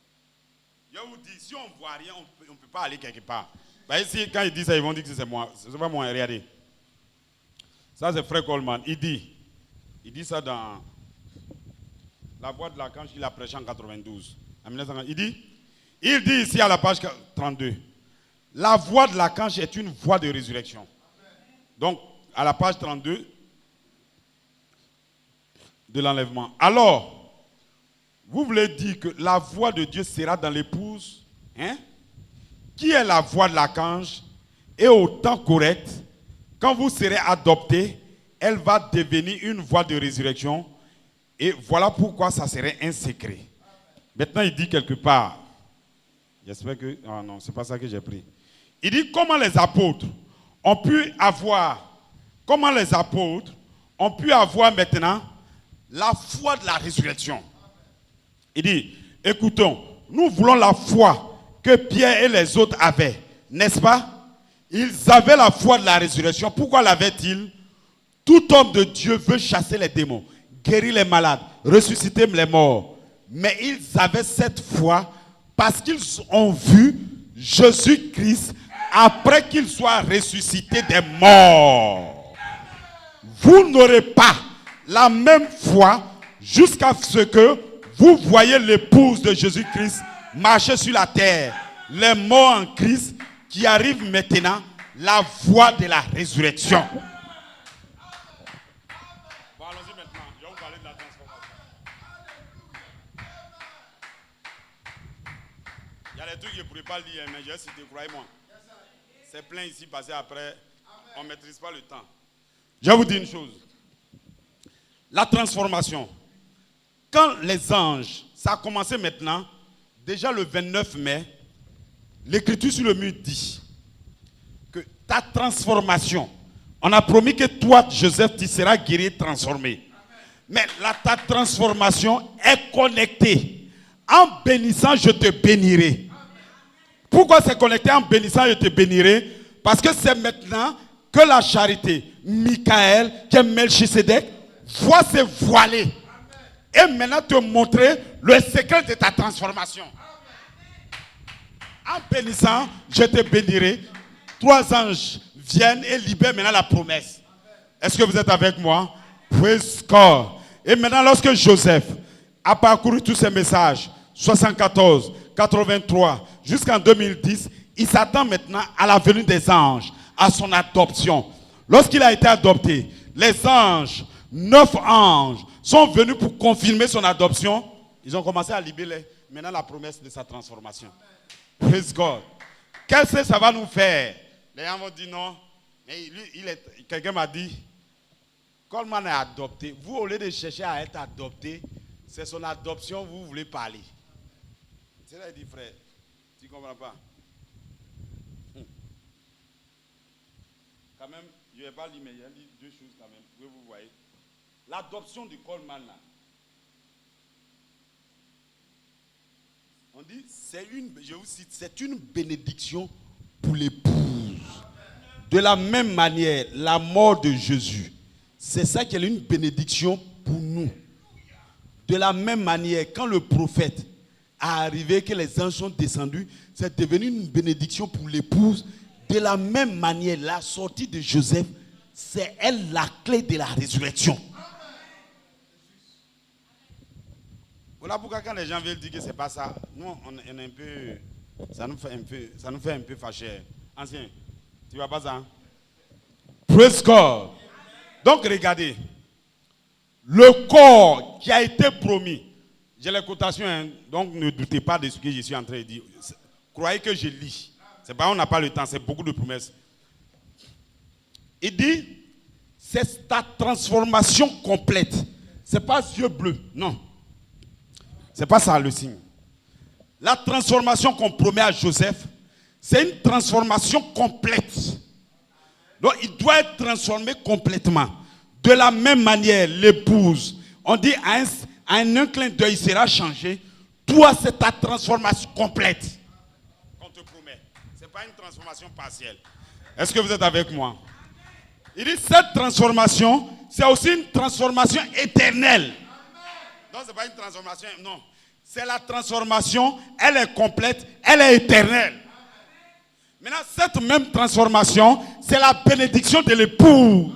Je vous dis, si on ne voit rien, on ne peut pas aller quelque part. Bah ici, quand ils disent ça, ils vont dire que c'est moi. C'est pas moi, regardez. Ça, c'est Frère Coleman. Il dit ça dans la voix de l'archange qu'il a prêché en 92. En 1950. Il dit ici à la page 32, la voix de l'archange est une voix de résurrection. Donc, à la page 32 de l'enlèvement. Alors, vous voulez dire que la voix de Dieu sera dans l'épouse, hein? Qui est la voix de l'archange? Et au temps correct, quand vous serez adopté, elle va devenir une voix de résurrection. Et voilà pourquoi ça serait un secret. Maintenant, il dit quelque part, j'espère que, ah non, c'est pas ça que j'ai pris. Il dit comment les apôtres ont pu avoir maintenant la foi de la résurrection. Il dit, écoutons, nous voulons la foi que Pierre et les autres avaient, n'est-ce pas? Ils avaient la foi de la résurrection. Pourquoi l'avaient-ils? Tout homme de Dieu veut chasser les démons, guérir les malades, ressusciter les morts. Mais ils avaient cette foi parce qu'ils ont vu Jésus-Christ après qu'il soit ressuscité des morts. vous n'aurez pas la même foi jusqu'à ce que vous voyez l'épouse de Jésus-Christ marcher sur la terre, les morts en Christ qui arrivent maintenant, la voie de la résurrection. Bon, allons-y maintenant. Je vais vous parler de la transformation. Il y a des trucs que je ne pourrais pas lire, mais je vais citer, croyez-moi. C'est plein ici, passé après, on ne maîtrise pas le temps. Je vais vous dire une chose. La transformation. Quand les anges, ça a commencé maintenant, déjà le 29 mai, l'écriture sur le mur dit que ta transformation, on a promis que toi, Joseph, tu seras guéri et transformé. Mais ta transformation est connectée. En bénissant, je te bénirai. Pourquoi c'est connecté en bénissant, je te bénirai? Parce que c'est maintenant que la charité, Michael, qui est Melchisedec, va se voiler. Et maintenant te montrer le secret de ta transformation. En bénissant, je te bénirai. 3 anges viennent et libèrent maintenant la promesse. Est-ce que vous êtes avec moi? Praise God. Et maintenant, lorsque Joseph a parcouru tous ces messages, 74, 83, jusqu'en 2010, il s'attend maintenant à la venue des anges, à son adoption. Lorsqu'il a été adopté, les anges, 9 anges, sont venus pour confirmer son adoption. Ils ont commencé à libérer maintenant la promesse de sa transformation. Praise God. Qu'est-ce que ça va nous faire? Les gens vont dire non. Mais quelqu'un m'a dit, Coleman est adopté. Vous, au lieu de chercher à être adopté, c'est son adoption, vous voulez parler. C'est là qu'il dit, frère, tu ne comprends pas? Quand même, je ne vais pas lire, mais il y a 2 choses quand même. Vous voyez. L'adoption du Coleman là. On dit, je vous cite, c'est une bénédiction pour l'épouse. De la même manière, la mort de Jésus, c'est ça qui est une bénédiction pour nous. De la même manière, quand le prophète a arrivé, que les anges sont descendus, c'est devenu une bénédiction pour l'épouse. De la même manière, la sortie de Joseph, c'est elle la clé de la résurrection. Voilà pourquoi quand les gens veulent dire que ce n'est pas ça, nous on est un peu, ça nous fait un peu fâcher. Ancien, tu vois pas ça? Hein? Praise God. Donc regardez, le corps qui a été promis, j'ai les cotations, hein, donc ne doutez pas de ce que je suis en train de dire. Croyez que je lis. C'est pas on n'a pas le temps, c'est beaucoup de promesses. Il dit, c'est ta transformation complète. C'est pas yeux bleus, non. C'est pas ça le signe. La transformation qu'on promet à Joseph, c'est une transformation complète. Donc il doit être transformé complètement. De la même manière, l'épouse, on dit à un clin d'œil, il sera changé. Toi, c'est ta transformation complète qu'on te promet. Ce n'est pas une transformation partielle. Est-ce que vous êtes avec moi? Il dit cette transformation, c'est aussi une transformation éternelle. Non, ce n'est pas une transformation, non. C'est la transformation, elle est complète, elle est éternelle. Maintenant, cette même transformation, c'est la bénédiction de l'époux.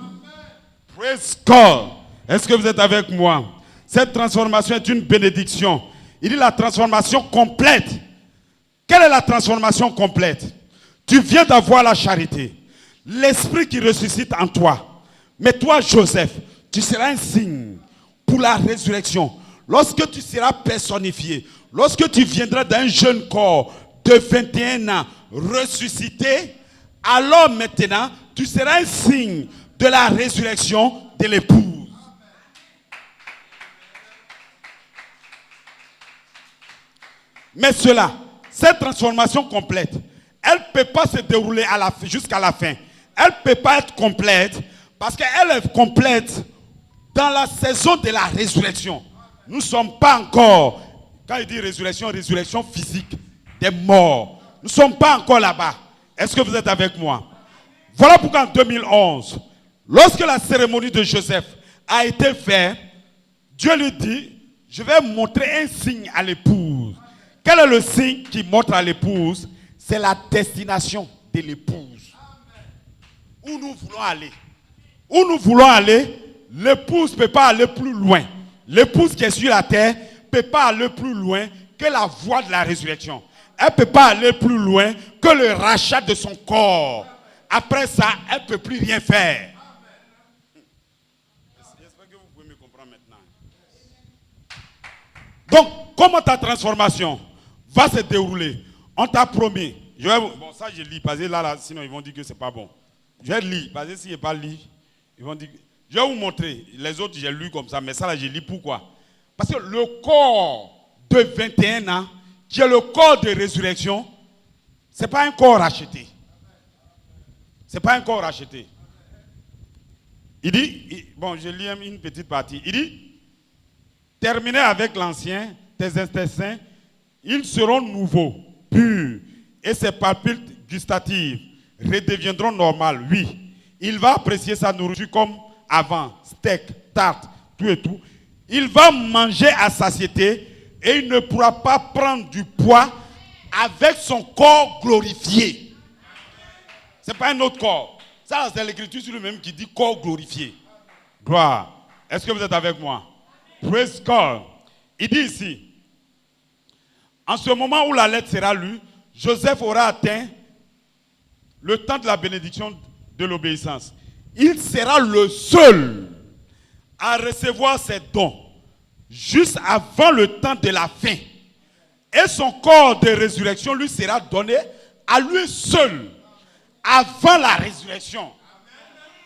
Praise God. Est-ce que vous êtes avec moi? Cette transformation est une bénédiction. Il dit la transformation complète. Quelle est la transformation complète? Tu viens d'avoir la charité. L'esprit qui ressuscite en toi. Mais toi, Joseph, tu seras un signe pour la résurrection. Lorsque tu seras personnifié, lorsque tu viendras d'un jeune corps de 21 ans ressuscité, alors maintenant, tu seras un signe de la résurrection de l'épouse. Mais cette transformation complète, elle ne peut pas se dérouler jusqu'à la fin. Elle ne peut pas être complète parce qu'elle est complète dans la saison de la résurrection. Nous ne sommes pas encore, quand il dit résurrection, résurrection physique des morts. Nous ne sommes pas encore là-bas. Est-ce que vous êtes avec moi? Voilà pourquoi en 2011, lorsque la cérémonie de Joseph a été faite, Dieu lui dit, je vais montrer un signe à l'épouse. Quel est le signe qui montre à l'épouse? C'est la destination de l'épouse. Où nous voulons aller. où nous voulons aller, l'épouse ne peut pas aller plus loin. L'épouse qui est sur la terre ne peut pas aller plus loin que la voie de la résurrection. Elle ne peut pas aller plus loin que le rachat de son corps. Après ça, elle ne peut plus rien faire. J'espère que vous pouvez me comprendre maintenant. Donc, comment ta transformation va se dérouler? On t'a promis. Bon, ça je lis, parce que là, sinon ils vont dire que c'est pas bon. Je vais lire, parce que si je n'ai pas lu, ils vont dire... Je vais vous montrer. Les autres, j'ai lu comme ça, mais ça là, je lis pourquoi? Parce que le corps de 21 ans, qui est le corps de résurrection, ce n'est pas un corps racheté. Ce n'est pas un corps racheté. Il dit, bon, je lis une petite partie. Il dit, terminez avec l'ancien, tes intestins, ils seront nouveaux, purs, et ses papilles gustatives redeviendront normales. Oui, il va apprécier sa nourriture comme avant, steak, tarte, tout et tout. Il va manger à satiété et il ne pourra pas prendre du poids avec son corps glorifié. Ce n'est pas un autre corps. Ça, c'est l'écriture sur lui-même qui dit corps glorifié. Gloire. Est-ce que vous êtes avec moi? Praise God. Il dit ici, en ce moment où la lettre sera lue, Joseph aura atteint le temps de la bénédiction de l'obéissance. Il sera le seul à recevoir ses dons juste avant le temps de la fin. Et son corps de résurrection lui sera donné à lui seul avant la résurrection.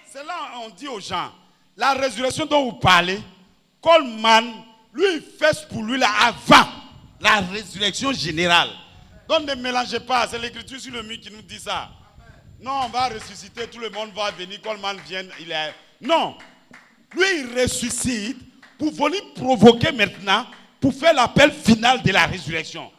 C'est là on dit aux gens, la résurrection dont vous parlez, Coleman, lui il fait pour lui là avant la résurrection générale. Donc ne mélangez pas, c'est l'écriture sur le mur qui nous dit ça. Non, on va ressusciter, tout le monde va venir, Coleman vient, il est... Non, lui il ressuscite pour venir provoquer maintenant, pour faire l'appel final de la résurrection.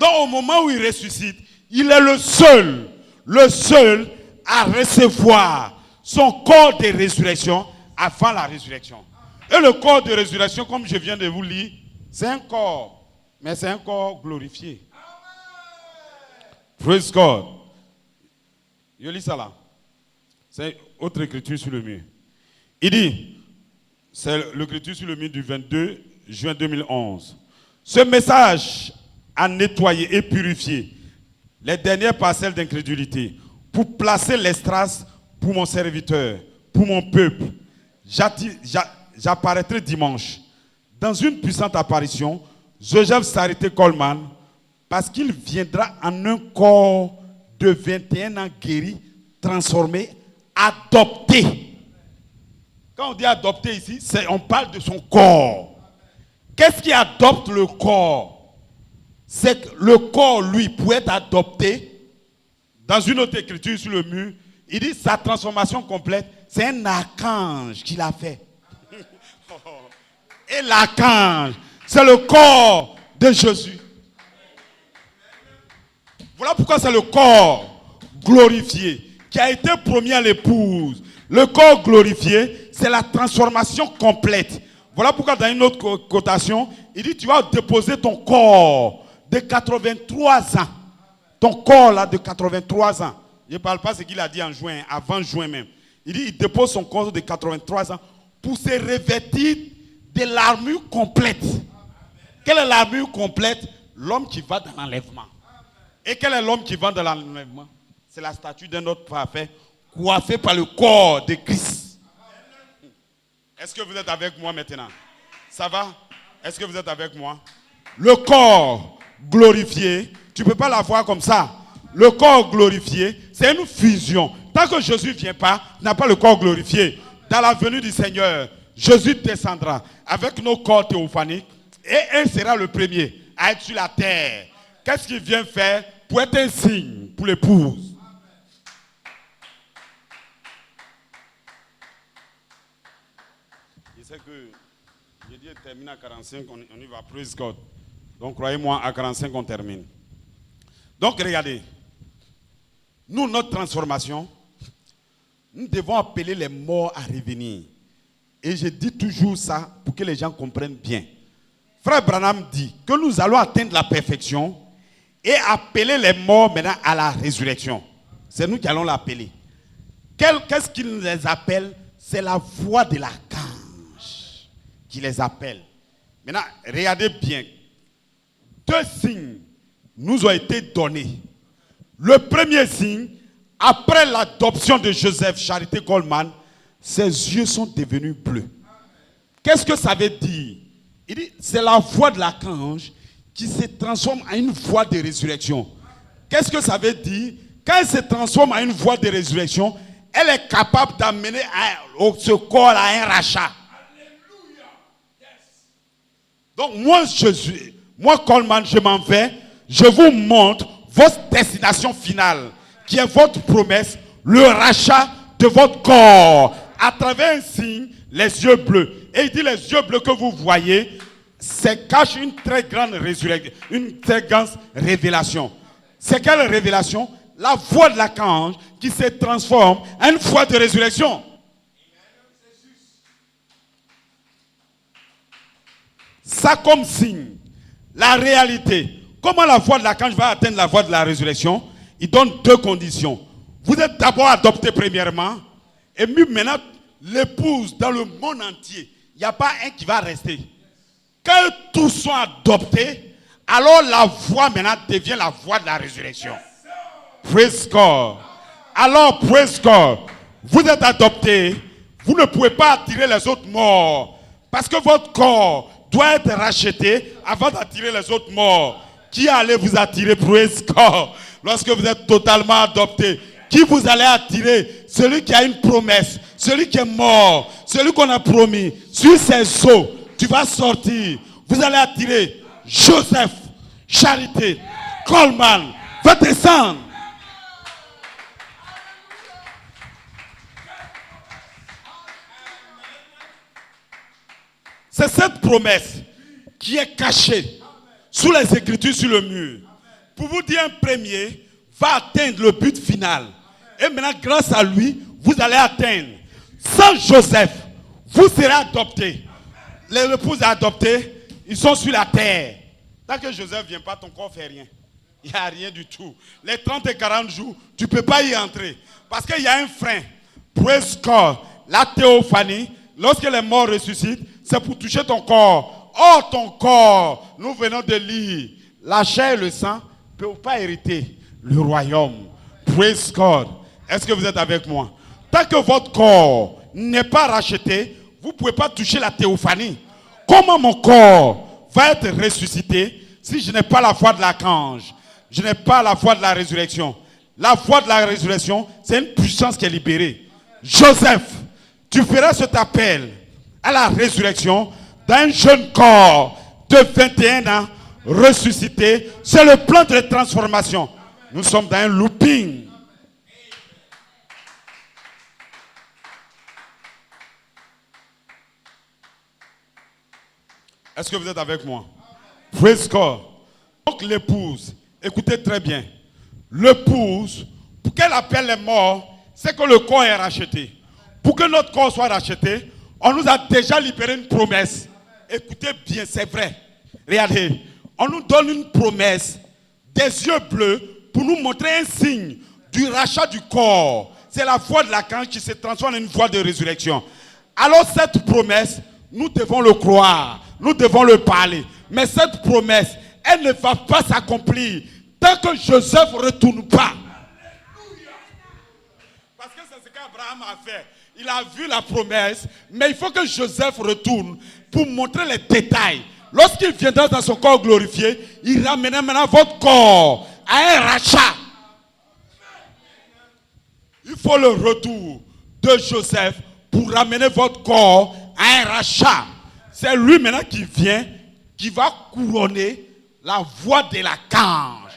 Donc au moment où il ressuscite, il est le seul à recevoir son corps de résurrection avant la résurrection. Et le corps de résurrection, comme je viens de vous lire, c'est un corps, mais c'est un corps glorifié. Praise God. Je lis ça là. C'est autre écriture sur le mur. Il dit, c'est l'écriture sur le mur du 22 juin 2011. Ce message a nettoyé et purifié les dernières parcelles d'incrédulité pour placer les strass pour mon serviteur, pour mon peuple. J'apparaîtrai dimanche. Dans une puissante apparition, Joseph s'arrêtait Coleman parce qu'il viendra en un corps de 21 ans guéri, transformé, adopté. Quand on dit adopté ici, on parle de son corps. Qu'est-ce qui adopte le corps? C'est que le corps, lui, pour être adopté, dans une autre écriture sur le mur, il dit sa transformation complète, c'est un archange qui l'a fait. Et l'archange, c'est le corps de Jésus. Voilà pourquoi c'est le corps glorifié qui a été promis à l'épouse. Le corps glorifié, c'est la transformation complète. Voilà pourquoi dans une autre cotation, il dit tu vas déposer ton corps de 83 ans. Ton corps là de 83 ans. Je ne parle pas de ce qu'il a dit en juin, avant juin même. Il dit il dépose son corps de 83 ans pour se revêtir de l'armure complète. Quelle est l'armure complète? L'homme qui va dans l'enlèvement. Et quel est l'homme qui va dans l'enlèvement? C'est la statue d'un autre parfait coiffé par le corps de Christ. Est-ce que vous êtes avec moi maintenant? Ça va? Est-ce que vous êtes avec moi? Le corps glorifié, tu ne peux pas l'avoir comme ça. Le corps glorifié, c'est une fusion. Tant que Jésus ne vient pas, tu n'as pas le corps glorifié. Dans la venue du Seigneur, Jésus descendra avec nos corps théophaniques et il sera le premier à être sur la terre. Qu'est-ce qu'il vient faire? Pour être un signe pour l'épouse. Je sais que j'ai dit terminer à 45, on y va, praise God. Donc croyez-moi, à 45 on termine. Donc regardez, nous, notre transformation, nous devons appeler les morts à revenir. Et je dis toujours ça pour que les gens comprennent bien. Frère Branham dit que nous allons atteindre la perfection et appeler les morts maintenant à la résurrection. C'est nous qui allons l'appeler. Qu'est-ce qu'il les appelle? c'est la voix de l'archange qui les appelle. Maintenant, regardez bien. 2 signes nous ont été donnés. Le premier signe, après l'adoption de Joseph Charité Coleman, ses yeux sont devenus bleus. Qu'est-ce que ça veut dire? Il dit, c'est la voix de l'archange qui se transforme en une voix de résurrection. Qu'est-ce que ça veut dire? Quand elle se transforme en une voix de résurrection, elle est capable d'amener ce corps à un rachat. Donc moi Coleman, je m'en vais, je vous montre votre destination finale, qui est votre promesse, le rachat de votre corps, à travers un signe, les yeux bleus. Et il dit, les yeux bleus que vous voyez, ça cache une très grande résurrection, une très grande révélation. C'est quelle révélation? La voix de l'archange qui se transforme en une voix de résurrection. Ça comme signe, la réalité. Comment la voix de l'archange va atteindre la voix de la résurrection? Il donne 2 conditions. Vous êtes d'abord adopté premièrement, et maintenant l'épouse dans le monde entier. Il n'y a pas un qui va rester. Quand tous sont adoptés, alors la voix maintenant devient la voix de la résurrection. Praise God. Alors, praise God. Vous êtes adoptés, vous ne pouvez pas attirer les autres morts, parce que votre corps doit être racheté avant d'attirer les autres morts. Qui allait vous attirer, praise God, lorsque vous êtes totalement adopté? Qui vous allez attirer? Celui qui a une promesse, celui qui est mort, celui qu'on a promis. Sur ses os, tu vas sortir. Vous allez attirer Joseph, Charité, Coleman. Va descendre. C'est cette promesse qui est cachée sous les Écritures sur le mur. Pour vous dire, un premier va atteindre le but final. Et maintenant, grâce à lui, vous allez atteindre. Sans Joseph, vous serez adoptés. Les épouses adoptées, ils sont sur la terre. Tant que Joseph ne vient pas, ton corps ne fait rien. Il n'y a rien du tout. Les 30 et 40 jours, tu ne peux pas y entrer. Parce qu'il y a un frein. Praise God. La théophanie, lorsque les morts ressuscitent, c'est pour toucher ton corps. Or, ton corps, nous venons de lire, la chair et le sang ne peuvent pas hériter le royaume. Praise God. Est-ce que vous êtes avec moi? Tant que votre corps n'est pas racheté, vous ne pouvez pas toucher la théophanie. Comment mon corps va être ressuscité si je n'ai pas la foi de l'archange? Je n'ai pas la foi de la résurrection. La foi de la résurrection, c'est une puissance qui est libérée. Joseph, tu feras cet appel à la résurrection d'un jeune corps de 21 ans ressuscité. C'est le plan de transformation. Nous sommes dans un looping. Est-ce que vous êtes avec moi? Praise God. Donc l'épouse, écoutez très bien. L'épouse, pour qu'elle appelle les morts, c'est que le corps est racheté. Pour que notre corps soit racheté, on nous a déjà libéré une promesse. Écoutez bien, c'est vrai. Regardez, on nous donne une promesse des yeux bleus pour nous montrer un signe du rachat du corps. C'est la voix de l'archange qui se transforme en une voix de résurrection. Alors cette promesse, nous devons le croire, nous devons le parler. Mais cette promesse, elle ne va pas s'accomplir tant que Joseph ne retourne pas. Parce que c'est ce qu'Abraham a fait. Il a vu la promesse, mais il faut que Joseph retourne pour montrer les détails. Lorsqu'il viendra dans son corps glorifié, il ramènera maintenant votre corps à un rachat. Il faut le retour de Joseph pour ramener votre corps à un rachat. C'est lui maintenant qui vient, qui va couronner la voix de l'archange.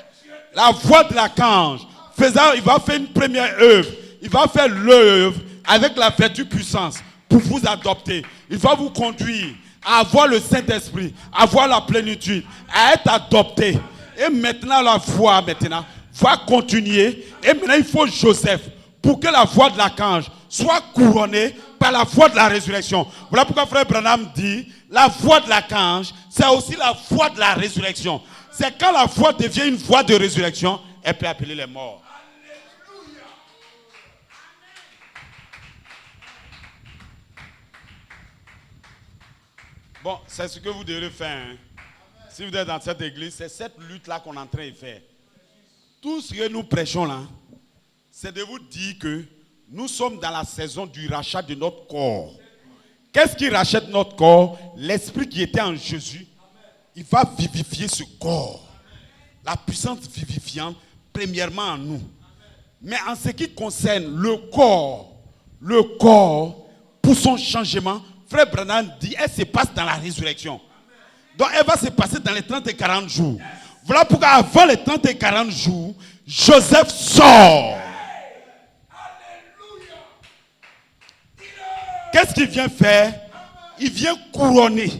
La voix de l'archange. Il va faire une première œuvre. Il va faire l'œuvre avec la vertu puissance pour vous adopter. Il va vous conduire à avoir le Saint-Esprit, à avoir la plénitude, à être adopté. Et maintenant, la foi va continuer. Et maintenant, il faut Joseph pour que la voix de l'archange soit couronnée par la voix de la résurrection. Voilà pourquoi frère Branham dit, la voix de l'archange, c'est aussi la voix de la résurrection. C'est quand la voix devient une voix de résurrection, elle peut appeler les morts. Bon, c'est ce que vous devez faire. Hein. Si vous êtes dans cette église, c'est cette lutte-là qu'on est en train de faire. Tout ce que nous prêchons là, c'est de vous dire que nous sommes dans la saison du rachat de notre corps. Qu'est-ce qui rachète notre corps? L'esprit qui était en Jésus, il va vivifier ce corps. La puissance vivifiante, premièrement en nous. Mais en ce qui concerne le corps, pour son changement, Frère Branham dit, elle se passe dans la résurrection. Donc elle va se passer dans les 30 et 40 jours. Voilà pourquoi avant les 30 et 40 jours, Joseph sort. Qu'est-ce qu'il vient faire? Il vient couronner.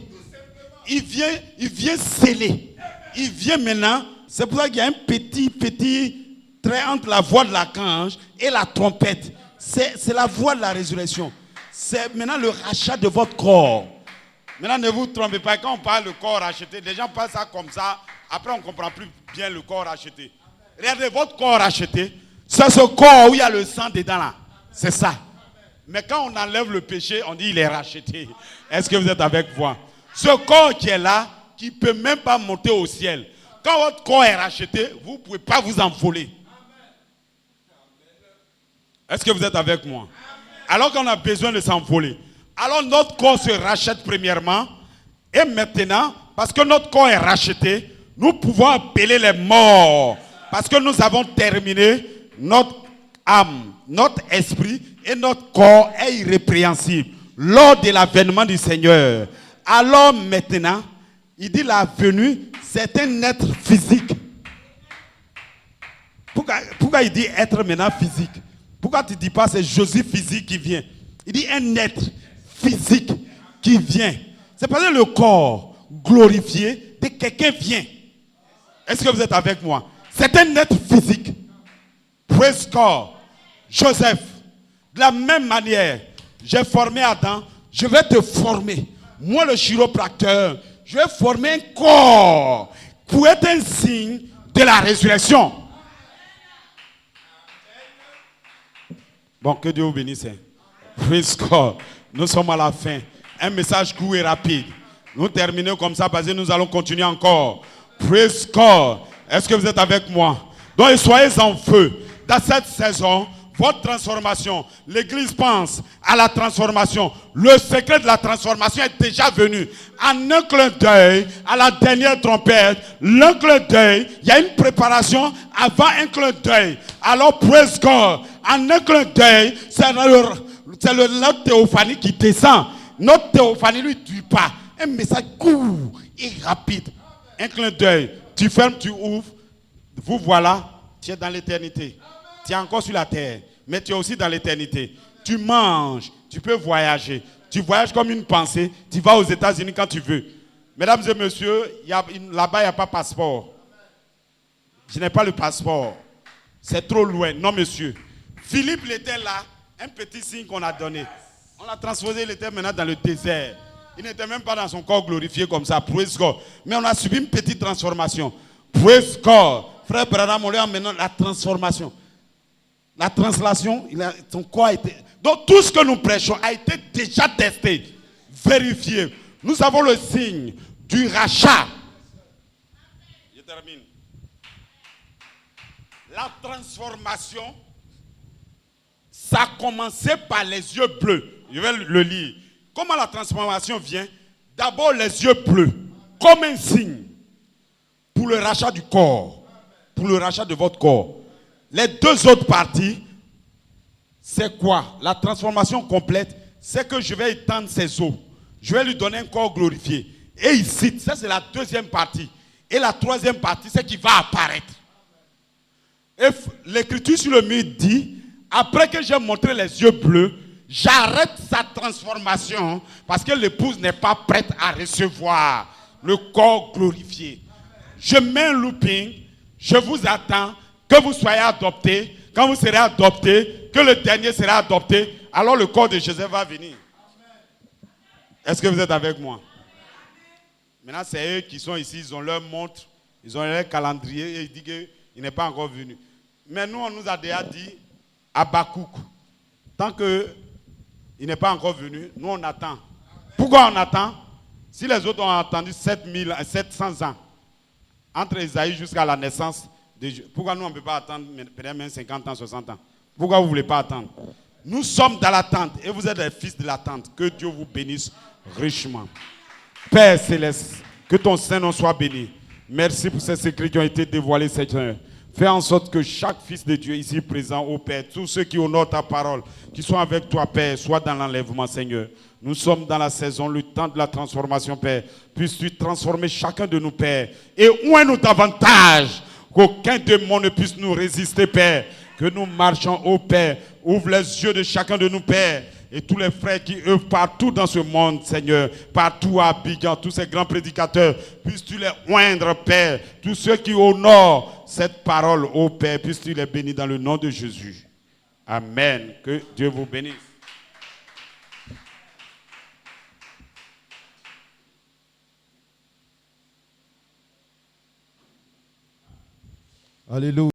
Il vient sceller. Il vient maintenant. C'est pour ça qu'il y a un petit trait entre la voix de l'archange et la trompette. C'est la voix de la résurrection. C'est maintenant le rachat de votre corps. Maintenant, ne vous trompez pas. Quand on parle de corps racheté, les gens parlent ça comme ça. Après, on ne comprend plus bien le corps racheté. Regardez votre corps racheté. C'est ce corps où il y a le sang dedans là. C'est ça. Mais quand on enlève le péché, on dit il est racheté. Est-ce que vous êtes avec moi? Ce corps qui est là, qui ne peut même pas monter au ciel. Quand votre corps est racheté, vous ne pouvez pas vous envoler. Est-ce que vous êtes avec moi? Alors qu'on a besoin de s'envoler. Alors notre corps se rachète premièrement. Et maintenant, parce que notre corps est racheté, nous pouvons appeler les morts. Parce que nous avons terminé notre âme, notre esprit et notre corps est irrépréhensible lors de l'avènement du Seigneur. Alors maintenant, il dit la venue, c'est un être physique. Pourquoi il dit être maintenant physique? Pourquoi tu ne dis pas c'est Jésus physique qui vient? Il dit un être physique qui vient. C'est parce que le corps glorifié de quelqu'un vient. Est-ce que vous êtes avec moi? C'est un être physique. Praise God. Joseph, de la même manière, j'ai formé Adam, je vais te former. Moi, le chiropracteur, je vais former un corps pour être un signe de la résurrection. Bon, que Dieu vous bénisse. Praise God. Nous sommes à la fin. Un message court et rapide. Nous terminons comme ça parce que nous allons continuer encore. Praise God. Est-ce que vous êtes avec moi? Donc, soyez en feu. Dans cette saison, votre transformation, l'Église pense à la transformation. Le secret de la transformation est déjà venu. En un clin d'œil, à la dernière trompette, l'un clin d'œil, il y a une préparation avant un clin d'œil. Alors, praise God. En un clin d'œil, c'est notre théophanie qui descend. Notre théophanie ne lui tue pas. Un message court et rapide. Un clin d'œil. Tu fermes, tu ouvres. Vous voilà, tu es dans l'éternité. Tu es encore sur la terre, mais tu es aussi dans l'éternité. Tu manges, tu peux voyager. Tu voyages comme une pensée. Tu vas aux États-Unis quand tu veux. Mesdames et messieurs, là-bas, il n'y a pas de passeport. Je n'ai pas le passeport. C'est trop loin. Non, monsieur. Philippe, il était là. Un petit signe qu'on a donné. On l'a transposé, il était maintenant dans le désert. Il n'était même pas dans son corps glorifié comme ça. Praise God. Mais on a subi une petite transformation. Praise God. Frère Branham, on lui a maintenant la transformation. La translation, son corps a été... Donc tout ce que nous prêchons a été déjà testé, vérifié. Nous avons le signe du rachat. Je termine. La transformation, ça a commencé par les yeux bleus. Je vais le lire. Comment la transformation vient? D'abord les yeux bleus, comme un signe pour le rachat du corps, pour le rachat de votre corps. Les deux autres parties, c'est quoi? La transformation complète, c'est que je vais étendre ses os. Je vais lui donner un corps glorifié. Et il cite, ça c'est la deuxième partie. Et la troisième partie, c'est qu'il va apparaître. Et l'écriture sur le mur dit, après que j'ai montré les yeux bleus, j'arrête sa transformation parce que l'épouse n'est pas prête à recevoir le corps glorifié. Je mets un looping, je vous attends, que vous soyez adoptés. Quand vous serez adoptés, que le dernier sera adopté, alors le corps de Jésus va venir. Est-ce que vous êtes avec moi? Maintenant, c'est eux qui sont ici, ils ont leur montre, ils ont leur calendrier et ils disent qu'il n'est pas encore venu. Mais nous, on nous a déjà dit, Habakkuk, tant qu'il n'est pas encore venu, nous on attend. Pourquoi on attend? Si les autres ont attendu 700 ans, entre Isaïe jusqu'à la naissance de Jésus, pourquoi nous on ne peut pas attendre peut-être même 50 ans, 60 ans? Pourquoi vous ne voulez pas attendre? Nous sommes dans l'attente et vous êtes les fils de l'attente. Que Dieu vous bénisse richement. Père céleste, que ton Saint-Nom soit béni. Merci pour ces secrets qui ont été dévoilés, Seigneur. Fais en sorte que chaque fils de Dieu ici présent, ô Père, tous ceux qui honorent ta parole, qui sont avec toi, Père, soient dans l'enlèvement, Seigneur. Nous sommes dans la saison, le temps de la transformation, Père. Puisses-tu transformer chacun de nous, Père, et oins-nous davantage, qu'aucun démon ne puisse nous résister, Père. Que nous marchons, ô Père. Ouvre les yeux de chacun de nous, Père. Et tous les frères qui œuvrent partout dans ce monde, Seigneur, partout à Abidjan, tous ces grands prédicateurs, puisses-tu les oindre, Père. Tous ceux qui honorent cette parole, ô Père, puisses-tu les bénir dans le nom de Jésus. Amen. Que Dieu vous bénisse. Alléluia.